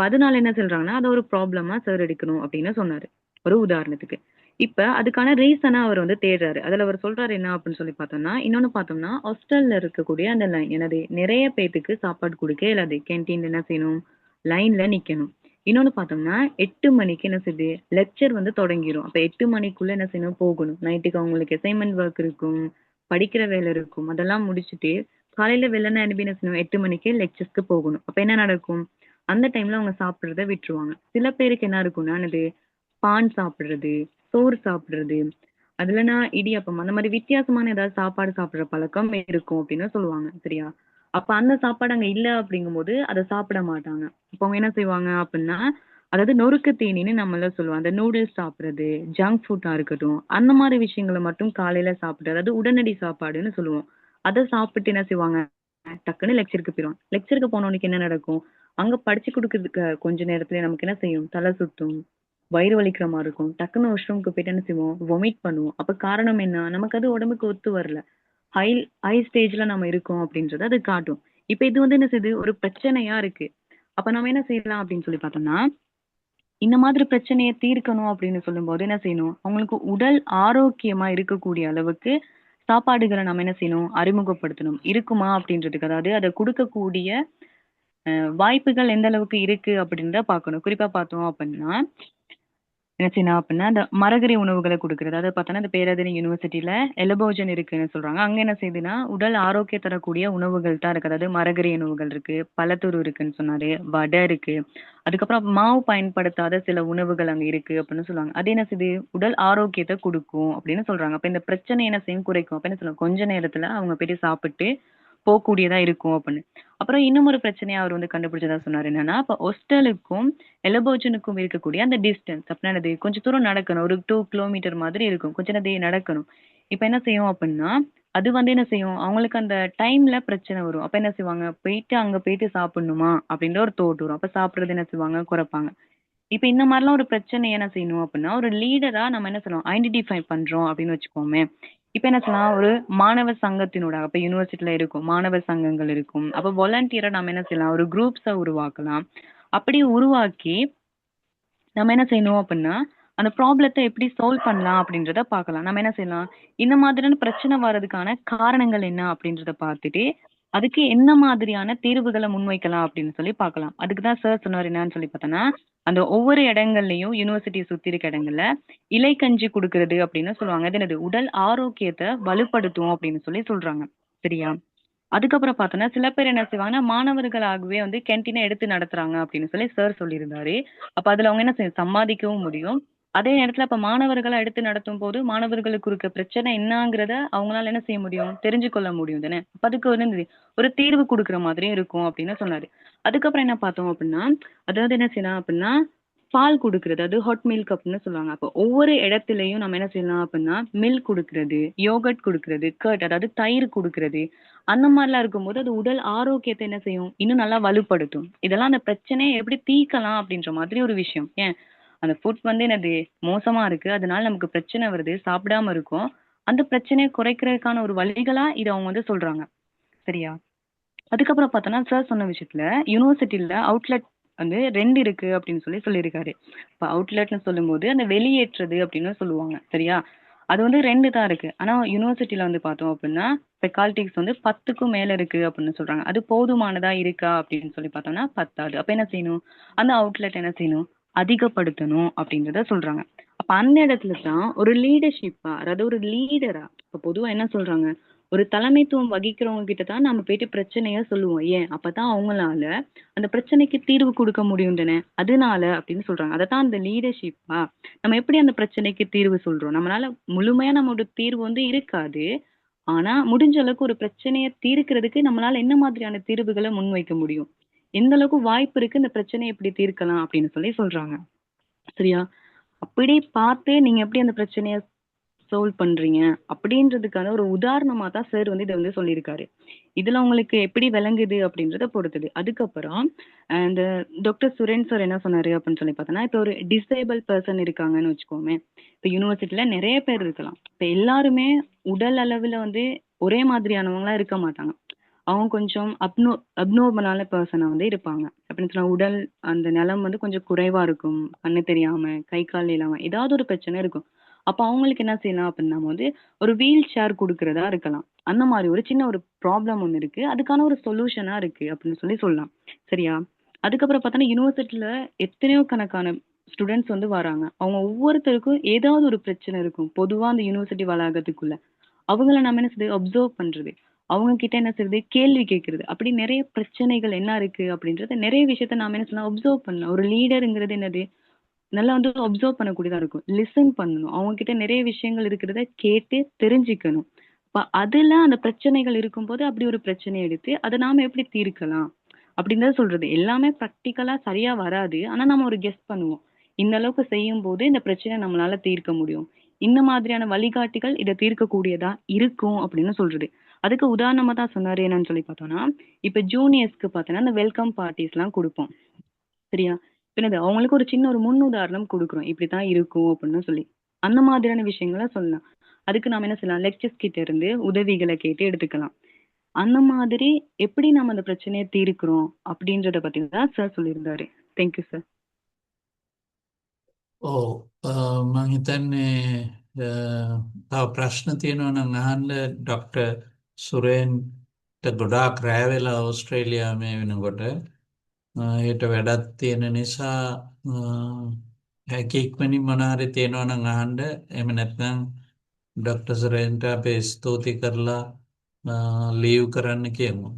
அப்ப அதனால என்ன சொல்றாங்கன்னா அதை ஒரு ப்ராப்ளமா சார் எடுக்கணும் அப்படின்னு சொன்னாரு, ஒரு உதாரணத்துக்கு. இப்ப அதுக்கான ரீசனா அவர் வந்து தேடுறாரு. அதுல அவர் சொல்றாரு என்ன அப்படின்னு சொல்லி பார்த்தோம்னா, இன்னொன்னு பார்த்தோம்னா ஹாஸ்டல்ல இருக்கக்கூடிய அந்த லைன், எனது நிறைய பேத்துக்கு சாப்பாடு கொடுக்க இல்லாது, கேன்டீன்ல என்ன செய்யணும், லைன்ல நிக்கணும். இன்னொன்னு பார்த்தோம்னா 8 மணிக்கு என்ன செய்யுது, லெக்சர் வந்து தொடங்கிரும். அப்ப 8 மணிக்குள்ள என்ன செய்யணும், போகணும். நைட்டுக்கு அவங்களுக்கு அசைன்மெண்ட் ஒர்க் இருக்கும், படிக்கிற வேலை இருக்கும். அதெல்லாம் முடிச்சுட்டு காலையில வெள்ளன எழுப்பி என்ன செய்யணும், 8 மணிக்கு லெக்சர்ஸ்க்கு போகணும். அப்ப என்ன நடக்கும், அந்த டைம்ல அவங்க சாப்பிடுறத விட்டுருவாங்க. சில பேருக்கு என்ன இருக்கும்னா, என்னது, பான் சாப்பிடுறது, சோறு சாப்பிடுறது, அதுலனா இடியாப்பம், அந்த மாதிரி வித்தியாசமான ஏதாவது சாப்பாடு சாப்பிடுற பழக்கம் இருக்கும் அப்படின்னு சொல்லுவாங்க. சரியா? அப்ப அந்த சாப்பாடு அங்க இல்ல அப்படிங்கும்போது அதை சாப்பிட மாட்டாங்க. அப்ப அவங்க என்ன செய்வாங்க அப்படின்னா, அதாவது நொறுக்கு தீனின்னு நம்மள சொல்லுவோம், அந்த நூடுல்ஸ் சாப்பிடுறது, ஜங்க் ஃபுட்டா இருக்கட்டும், அந்த மாதிரி விஷயங்களை மட்டும் காலையில சாப்பிட்டு, அதாவது உடனடி சாப்பாடுன்னு சொல்லுவோம், அதை சாப்பிட்டு என்ன செய்வாங்க, டக்குன்னு லெக்சருக்கு போயிடுவாங்க. லெக்சருக்கு போனவனுக்கு என்ன நடக்கும், அங்க படிச்சு கொடுக்கறதுக்கு கொஞ்ச நேரத்துல நமக்கு என்ன செய்யும், தலை சுத்தும், வயிறு வலிக்கிற மாதிரி இருக்கும், டக்குன்னு வாஷ்ரூம்க்கு போயிட்டு என்ன செய்வோம், வொமிட் பண்ணுவோம். அப்ப காரணம் என்ன, நமக்கு அது உடம்புக்கு ஒத்து வரல, ஹை ஹை ஸ்டேஜ்ல நம்ம இருக்கோம் அப்படின்றத அது காட்டும். இப்ப இது வந்து என்ன செய்யுது, ஒரு பிரச்சனையா இருக்கு. அப்ப நம்ம என்ன செய்யலாம் அப்படின்னு சொல்லி பார்த்தோம்னா, இந்த மாதிரி பிரச்சனையை தீர்க்கணும் அப்படின்னு சொல்லும்போது என்ன செய்யணும், அவங்களுக்கு உடல் ஆரோக்கியமா இருக்கக்கூடிய அளவுக்கு சாப்பாடுகளை நம்ம என்ன செய்யணும், அறிமுகப்படுத்தணும். இருக்குமா அப்படின்றதுக்கு, அதாவது அதை கொடுக்கக்கூடிய வாய்ப்புகள் எந்த அளவுக்கு இருக்கு அப்படின்றத பார்க்கணும். குறிப்பா பார்த்தோம் அப்படின்னா என்ன செய்யணும் அப்படின்னா, அந்த மரகரி உணவுகளை கொடுக்குறது. அதாவது பார்த்தோன்னா, இந்த பேராதெனி யூனிவர்சிட்டியில எலபோஜன் இருக்குன்னு சொல்றாங்க. அங்க என்ன செய்யுதுன்னா, உடல் ஆரோக்கியம் தரக்கூடிய உணவுகள் தான் இருக்கு. அதாவது மரகரி உணவுகள் இருக்கு, பழத்தூர் இருக்குன்னு சொன்னாரு, வடை இருக்கு, அதுக்கப்புறம் மாவு பயன்படுத்தாத சில உணவுகள் அங்க இருக்கு அப்படின்னு சொல்லுவாங்க. அது என்ன செய்யுது, உடல் ஆரோக்கியத்தை கொடுக்கும் அப்படின்னு சொல்றாங்க. அப்ப இந்த பிரச்சனை என்ன செய்யும், குறைக்கும். அப்ப என்ன சொல்லுவாங்க, கொஞ்ச நேரத்துல அவங்க போயிட்டு சாப்பிட்டு போகக்கூடியதா இருக்கும் அப்படின்னு. அப்புறம் இன்னும் ஒரு பிரச்சனையை அவர் வந்து கண்டுபிடிச்சதா சொன்னாரு, என்னன்னா இப்ப ஹொஸ்டலுக்கும் எலபோஜனுக்கும் இருக்கக்கூடிய அந்த டிஸ்டன்ஸ் அப்படின்னா என்னது, கொஞ்சம் தூரம் நடக்கணும், ஒரு 2 கிலோமீட்டர் மாதிரி இருக்கும், கொஞ்ச நேரம் நடக்கணும். இப்ப என்ன செய்யும் அப்படின்னா, அது வந்து என்ன செய்யும், அவங்களுக்கு அந்த டைம்ல பிரச்சனை வரும். அப்ப என்ன செய்வாங்க, போயிட்டு அங்க போயிட்டு சாப்பிடணுமா அப்படின்ற ஒரு தோட்டு வரும். அப்ப சாப்பிடுறது என்ன செய்வாங்க, குறைப்பாங்க. இப்ப இந்த மாதிரிலாம் ஒரு பிரச்சனை என்ன செய்யணும் அப்படின்னா, ஒரு லீடரா நம்ம என்ன சொல்லணும், ஐடென்டிஃபை பண்றோம் அப்படின்னு வச்சுக்கோமே. இப்ப என்ன சொல்லலாம், ஒரு மாணவர் சங்கத்தினோட, அப்ப யூனிவர்சிட்டியில இருக்கும் மாணவர் சங்கங்கள் இருக்கும், அப்ப வாலண்டியரா நம்ம என்ன செய்யலாம், ஒரு குரூப்ஸை உருவாக்கலாம். அப்படி உருவாக்கி நம்ம என்ன செய்யணும் அப்படின்னா, அந்த ப்ராப்ளத்தை எப்படி சால்வ் பண்ணலாம் அப்படின்றத பார்க்கலாம். நம்ம என்ன செய்யலாம், இந்த மாதிரியான பிரச்சனை வர்றதுக்கான காரணங்கள் என்ன அப்படின்றத பார்த்துட்டு, அதுக்கு என்ன மாதிரியான தீர்வுகளை முன்வைக்கலாம் அப்படின்னு சொல்லி பார்க்கலாம். அதுக்கு தான் சார் சொன்னார் என்னன்னு சொல்லி பார்த்தோன்னா, அந்த ஒவ்வொரு இடங்கள்லயும் யூனிவர்சிட்டியை சுத்தி இருக்க இடங்கள்ல இலைக்கஞ்சி கொடுக்கறது அப்படின்னு சொல்லுவாங்க. அது என்னது, உடல் ஆரோக்கியத்தை வலுப்படுத்தும் அப்படின்னு சொல்லி சொல்றாங்க. சரியா? அதுக்கப்புறம் பார்த்தோன்னா, சில பேர் என்ன செய்வாங்கன்னா, மாணவர்களாகவே வந்து கேன்டீனை எடுத்து நடத்துறாங்க அப்படின்னு சொல்லி சார் சொல்லியிருந்தாரு. அப்ப அதுல அவங்க என்ன சம்பாதிக்கவும் முடியும். அதே நேரத்துல அப்ப மாணவர்களா எடுத்து நடத்தும் போது, மாணவர்களுக்கு இருக்க பிரச்சனை என்னங்கிறத அவங்களால என்ன செய்ய முடியும், தெரிஞ்சு கொள்ள முடியும் தானே. அப்ப அதுக்கு வந்து ஒரு தீர்வு கொடுக்குற மாதிரியும் இருக்கும் அப்படின்னு சொன்னாரு. அதுக்கப்புறம் என்ன பார்த்தோம் அப்படின்னா, அதாவது என்ன செய்யலாம் அப்படின்னா, பால் குடுக்குறது, அது ஹாட் மில்க் அப்படின்னு சொல்லுவாங்க. அப்போ ஒவ்வொரு இடத்துலயும் நம்ம என்ன செய்யலாம் அப்படின்னா, மில்க் குடுக்குறது, யோகர்ட் குடுக்குறது, கர்ட் அதாவது தயிர் குடுக்குறது, அந்த மாதிரிலாம் இருக்கும்போது அது உடல் ஆரோக்கியத்தை என்ன செய்யும், இன்னும் நல்லா வலுப்படுத்தும். இதெல்லாம் அந்த பிரச்சனையை எப்படி தீர்க்கலாம் அப்படின்ற மாதிரி ஒரு விஷயம். ஏன், அந்த ஃபுட் வந்து என்னது, மோசமா இருக்கு, அதனால நமக்கு பிரச்சனை வருது, சாப்பிடாம இருக்கோம், அந்த பிரச்சனையை குறைக்கிறதுக்கான ஒரு வழிகளா இதை அவங்க வந்து சொல்றாங்க. சரியா? அதுக்கப்புறம் பார்த்தோன்னா, சார் சொன்ன விஷயத்துல யூனிவர்சிட்டில அவுட்லெட் வந்து 2 இருக்கு அப்படின்னு சொல்லி சொல்லியிருக்காரு. இப்ப அவுட்லெட்னு சொல்லும்போது அந்த வெளியேற்றுறது அப்படின்னு சொல்லுவாங்க. சரியா? அது வந்து 2 தான் இருக்கு. ஆனா யூனிவர்சிட்டில வந்து பார்த்தோம் அப்படின்னா, ஃபெக்கல்டீஸ் வந்து 10க்கும் மேல இருக்கு அப்படின்னு சொல்றாங்க. அது போதுமானதா இருக்கா அப்படின்னு சொல்லி பார்த்தோம்னா பத்தாது. அப்ப என்ன செய்யணும், அந்த அவுட்லெட் என்ன செய்யணும், அதிகப்படுத்தணும் அப்படின்றத சொல்றாங்க. அப்ப அந்த இடத்துல தான் ஒரு லீடர்ஷிப்பா, அதாவது ஒரு லீடரா, இப்ப பொதுவா என்ன சொல்றாங்க, ஒரு தலைமைத்துவம் வகிக்கிறவங்க கிட்ட தான் நம்ம போயிட்டு பிரச்சனைய சொல்லுவோம். ஏன், அப்பதான் அவங்களால அந்த பிரச்சனைக்கு தீர்வு கொடுக்க முடியும் தானே. அதனால அப்படின்னு சொல்றாங்க. அதத்தான் அந்த லீடர்ஷிப்பா, நம்ம எப்படி அந்த பிரச்சனைக்கு தீர்வு சொல்றோம். நம்மளால முழுமையா நம்மளோட தீர்வு வந்து இருக்காது. ஆனா முடிஞ்ச அளவுக்கு ஒரு பிரச்சனைய தீர்க்கிறதுக்கு நம்மளால என்ன மாதிரியான தீர்வுகளை முன்வைக்க முடியும், எந்த அளவுக்கு வாய்ப்பு இருக்கு இந்த பிரச்சனையை எப்படி தீர்க்கலாம் அப்படின்னு சொல்லி சொல்றாங்க. சரியா? அப்படி பார்த்து நீங்க எப்படி அந்த பிரச்சனைய சால்வ் பண்றீங்க அப்படின்றதுக்கான ஒரு உதாரணமா தான் சார் வந்து இதை வந்து சொல்லியிருக்காரு. இதுல உங்களுக்கு எப்படி விளங்குது அப்படின்றத பொறுத்தது. அதுக்கப்புறம் இந்த டாக்டர் சுரேன் சார் என்ன சொன்னாரு அப்படின்னு சொல்லி பார்த்தோன்னா, இப்போ ஒரு டிசேபிள் பர்சன் இருக்காங்கன்னு வச்சுக்கோமே. இப்போ யூனிவர்சிட்டியில நிறைய பேர் இருக்கலாம். இப்போ எல்லாருமே உடல் அளவுல வந்து ஒரே மாதிரியானவங்களா இருக்க மாட்டாங்க. அவங்க கொஞ்சம் அப்நார்மலான பர்சனா வந்து இருப்பாங்க. அப்படின்னு சொன்னா உடல் அந்த நலம் வந்து கொஞ்சம் குறைவா இருக்கும். கண்ணு தெரியாம, கை கால் இல்லாம ஏதாவது ஒரு பிரச்சனை இருக்கும். அப்ப அவங்களுக்கு என்ன செய்யலாம் அப்படின்னா வந்து ஒரு வீல் சேர் குடுக்கிறதா இருக்கலாம். அந்த மாதிரி ஒரு சின்ன ஒரு ப்ராப்ளம் ஒண்ணு இருக்கு. அதுக்கான ஒரு சொல்யூஷனா இருக்கு அப்படின்னு சொல்லலாம். சரியா? அதுக்கப்புறம் பார்த்தோன்னா யுனிவர்சிட்டில எத்தனையோ கணக்கான ஸ்டூடெண்ட்ஸ் வந்து வராங்க. அவங்க ஒவ்வொருத்தருக்கும் ஏதாவது ஒரு பிரச்சனை இருக்கும். பொதுவா அந்த யுனிவர்சிட்டி வளாகத்துக்குள்ள. அவங்கள நம்ம என்ன செய்றது அப்சர்வ் பண்றது. அவங்க கிட்ட என்ன செய்றது கேள்வி கேட்கிறது. அப்படி நிறைய பிரச்சனைகள் என்ன இருக்கு அப்படின்றத நிறைய விஷயத்த நாம என்ன செய்யலாம் அப்சர்வ் பண்ணலாம். ஒரு லீடர்ங்கிறது என்னது? நல்லா வந்து அப்சர்வ் பண்ணக்கூடியதா இருக்கும். லிசன் பண்ணணும். அவங்க கிட்ட நிறைய விஷயங்கள் இருக்கிறத கேட்டு தெரிஞ்சுக்கணும். அப்ப அதுல அந்த பிரச்சனைகள் இருக்கும்போது அப்படி ஒரு பிரச்சனைய எடுத்து அத நாம எப்படி தீர்க்கலாம்? அப்படின்னு தான் சொல்றது. எல்லாமே பிராக்டிகலா சரியா வராது. ஆனா நம்ம ஒரு கெஸ் பண்ணுவோம். இந்த அளவுக்கு செய்யும்போது இந்த பிரச்சனைய நம்மளால தீர்க்க முடியும். இந்த மாதிரியான வழிகாட்டிகள் இத தீர்க்கக்கூடியதா இருக்கும் அப்படின்னு சொல்றது. அதுக்கு உதாரணமா தான் சொன்னாரு என்னன்னு சொல்லி பார்த்தோம்னா, இப்ப ஜூனியர்ஸ்க்கு பார்த்தோன்னா, அந்த வெல்கம் பார்ட்டீஸ்லாம் குடுப்போம். சரியா? இப்ப என்னது அவங்களுக்கு ஒரு சின்ன ஒரு முன்னுதாரணம் குடுக்குறோம். இப்படித்தான் இருக்கும் அப்படின்னு சொல்லி. அந்த மாதிரியான விஷயங்கள சொல்லலாம். அதுக்கு நாம என்ன செய்யலாம்? லெக்சர்ஸ் கிட்ட இருந்து உதவிகள கேட்டு எடுத்துக்கலாம். அந்த மாதிரி எப்படி நம்ம அந்த பிரச்சனைய தீர்க்கிறோம் அப்படின்றத பத்தி தான் சார் சொல்லியிருந்தாரு. Thank you sir. ඔව් මම හිතන්නේ තව ප්‍රශ්න තියෙනවා නම් අහන්න ඩොක්ටර් සුරේන්ට ගොඩාක් රෑ වෙලා ඕස්ට්‍රේලියාව මේ වෙනකොට හෙට වැඩක් තියෙන නිසා හැකි ඉක්මනින් මොනවා හරි තියෙනවා නම් අහන්න එහෙම නැත්නම් ඩොක්ටර් සුරේන්ට අපි ස්තුති කරලා ලීව් කරන්න කියමු.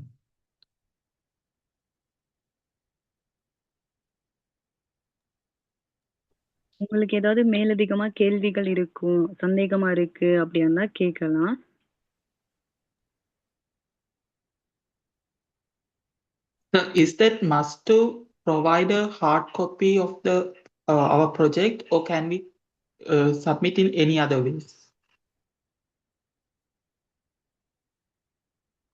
உங்களுக்கு ஏதாவது மேலதிகமா கேள்விகள் இருக்கும், சந்தேகமா இருக்கு அப்படியா இருந்தா கேட்கலாம். So is that must to provide a hard copy of the our project, or can we submit in any other ways?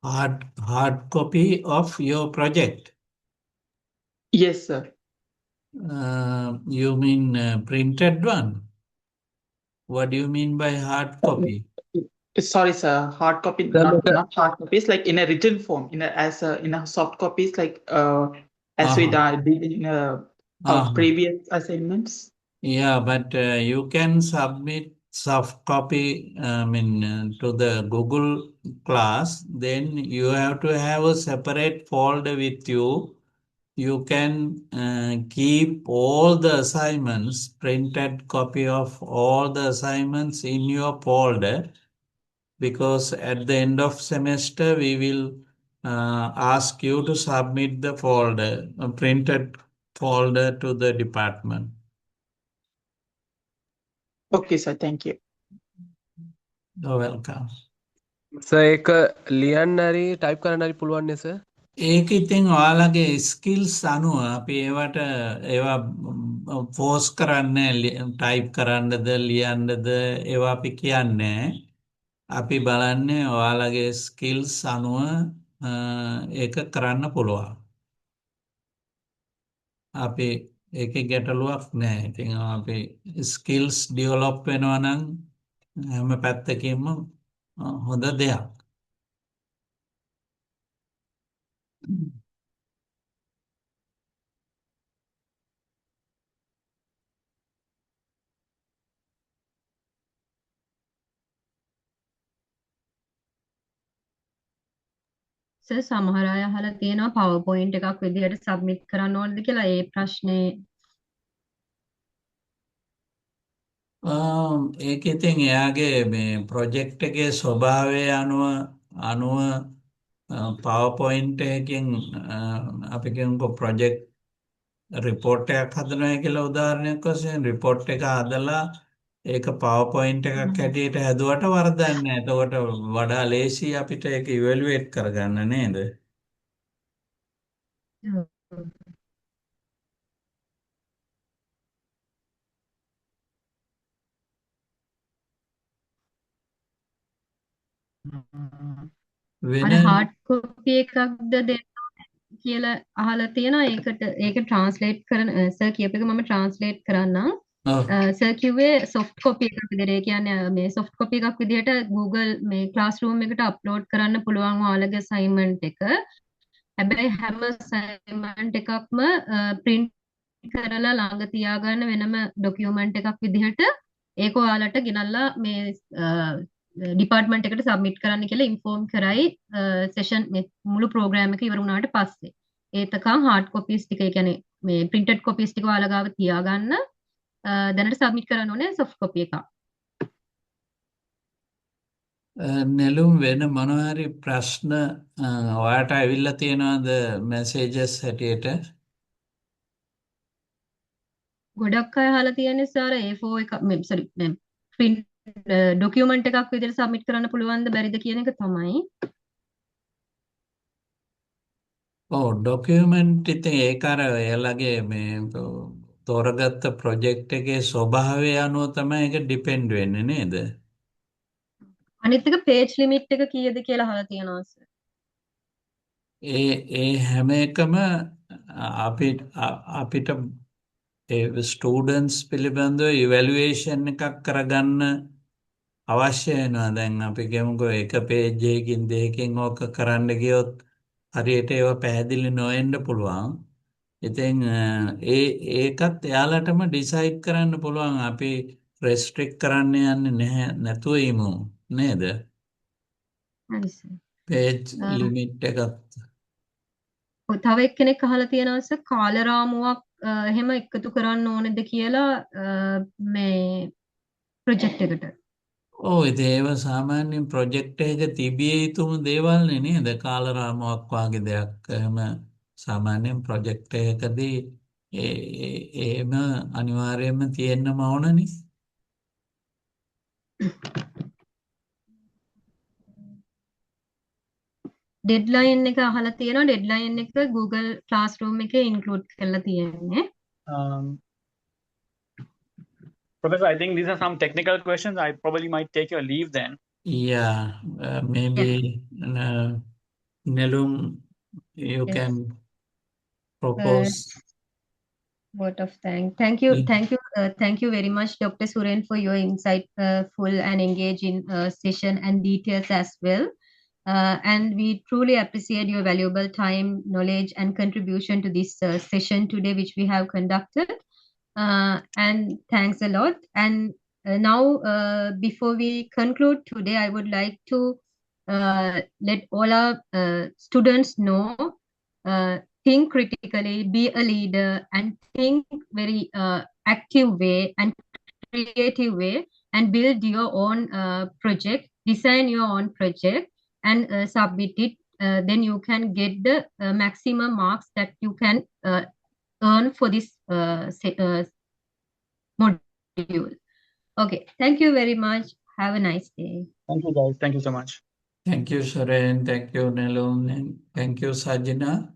Hard copy of your project. Yes, sir. You mean printed one? What do you mean by hard copy? Sorry, sir. Hard copy, not hard copies, like in a written form, in a soft copies, like as we did in our previous assignments. Yeah, but you can submit soft copy, to the Google class. Then you have to have a separate folder with you. You can keep all the assignments, printed copy of all the assignments in your folder, because at the end of semester we will ask you to submit the folder, a printed folder to the department. Okay, sir. Thank you. You're welcome. Sir ඒක ලියන්න හරි type කරන්න හරි පුළුවන් නේ sir? ඒක ඉතින් ඔයාලගේ ස්කිල්ස් අනුව අපි ඒවට ඒවා ෆෝස් කරන්නේ ටයිප් කරන්නද ලියන්නද ඒවා අපි කියන්නේ අපි බලන්නේ ඔයාලගේ ස්කිල්ස් අනුව ඒක කරන්න පුළුවන්. අපි ඒකේ ගැටලුවක් නැහැ. ඉතින් අපි ස්කිල්ස් ඩෙවලොප් වෙනවා නම් හැම පැත්තකින්ම හොඳ දෙයක්. සර් සමහර අය අහලා තියෙනවා PowerPoint එකක් විදිහට සබ්මිට් කරන්න ඕනද කියලා ඒ ප්‍රශ්නේ. ඒක ඉතින් එයාගේ මේ ප්‍රොජෙක්ට් එකේ ස්වභාවය අනුව PowerPoint එකකින් අපි කියමුකෝ ප්‍රොජෙක්ට් රිපෝට් එකක් හදනවා කියලා උදාහරණයක් වශයෙන් රිපෝට් එක හදලා ඒක PowerPoint එකක් හැටියට හැදුවට වරදක් නැහැ. එතකොට වඩා ලේසි අපිට ඒක ඉවැලුවේට් කරගන්න නේද? අර hard copy එකක්ද දෙන්න කියලා අහලා තියෙනවා. ඒක ට්‍රාන්ස්ලේට් කරන සර් කියප එක මම ට්‍රාන්ස්ලේට් කරන්නම්. ඔව්. සර් කිව්වේ soft copy එකක් විදිහට. ඒ කියන්නේ මේ soft copy එකක් විදිහට Google මේ classroom එකට upload කරන්න පුළුවන් ඔයාලගේ assignment එක. හැබැයි හැම assignment එකක්ම print කරලා ළඟ තියාගන්න වෙනම document එකක් විදිහට ඒක ඔයාලට ගෙනල්ලා මේ department එකට submit කරන්න කියලා inform කරයි session මේ මුළු program එක ඉවර වුණාට පස්සේ. ඒතකම් hard copies ටික ඒ කියන්නේ මේ printed copies ටික ඔයාලා ගාව තියාගන්න දැනට submit කරන්න ඕනේ soft copy එකක්. නෙළුම් වෙන මොනවා හරි ප්‍රශ්න ඔයාට ඇවිල්ලා තියෙනවද messages හැටියට? ගොඩක් අය අහලා තියෙන්නේ සර් A4 එක sorry මේ print document එකක් විදිහට submit කරන්න පුළුවන්ද බැරිද කියන එක තමයි. ඔව් document ඉතින් ඒක අර එයාලගේ මේ තෝරගත්ත project එකේ ස්වභාවය අනුව තමයි ඒක depend වෙන්නේ නේද? අනිත් එක page limit එක කීයද කියලා අහලා තියෙනවා සර්. ඒ හැම එකම අපිට ඒ ස්ටුඩන්ට්ස් පිළිබඳව ඉවැලුවේෂන් එකක් කරගන්න අවශ්‍ය වෙනවා. දැන් අපි කියමුකෝ එක පේජ් එකකින් දෙකකින් ඕක කරන්න ගියොත් හරියට ඒව පැහැදිලි නොවෙන්න පුළුවන්. ඉතින් ඒකත් එයාලටම ඩිසයිඩ් කරන්න පුළුවන්. අපි රෙස්ට්‍රික්ට් කරන්න යන්නේ නැහැ නැතුව ඉමු නේද? හරි සර්. පේජ් ලිමිට් එකත් තව එක්කෙනෙක් අහලා තියෙනවා සර් කාලරාමුවක් එහෙම එකතු කරන්න ඕනේද කියලා මේ ප්‍රොජෙක්ට් එකට. ඔව් ඉතින් ඒව සාමාන්‍යයෙන් ප්‍රොජෙක්ට් එකක තිබිය යුතුම දේවල්නේ නේද? කාලරාමුවක් වගේ දෙයක්. එහෙම සාමාන්‍යයෙන් ප්‍රොජෙක්ට් එකකදී එහෙම අනිවාර්යයෙන්ම තියෙන්නම ඕනනේ. ඩෙඩ්ලයින් එක අහලා තියෙනවා. ඩෙඩ්ලයින් එක Google Classroom එකේ include කරලා තියෙන්නේ. Professor, I think these are some technical questions. I probably might take your leave then. Yeah, maybe Nelum, you Yes. can propose. Vote of thanks. Thank you very much, Dr. Suren, for your insightful and engaging session and details as well. And we truly appreciate your valuable time, knowledge, and contribution to this session today, which we have conducted. And thanks a lot. And now, before we conclude today, I would like to let all our students know, think critically, be a leader, and think very active way and creative way, and build your own project, design your own project, and submit it. Then you can get the maximum marks that you can earn for this module. Okay, thank you very much. Have a nice day. Thank you, guys. Thank you so much. Thank you, Suren. Thank you, Nelum. And thank you, Sajina.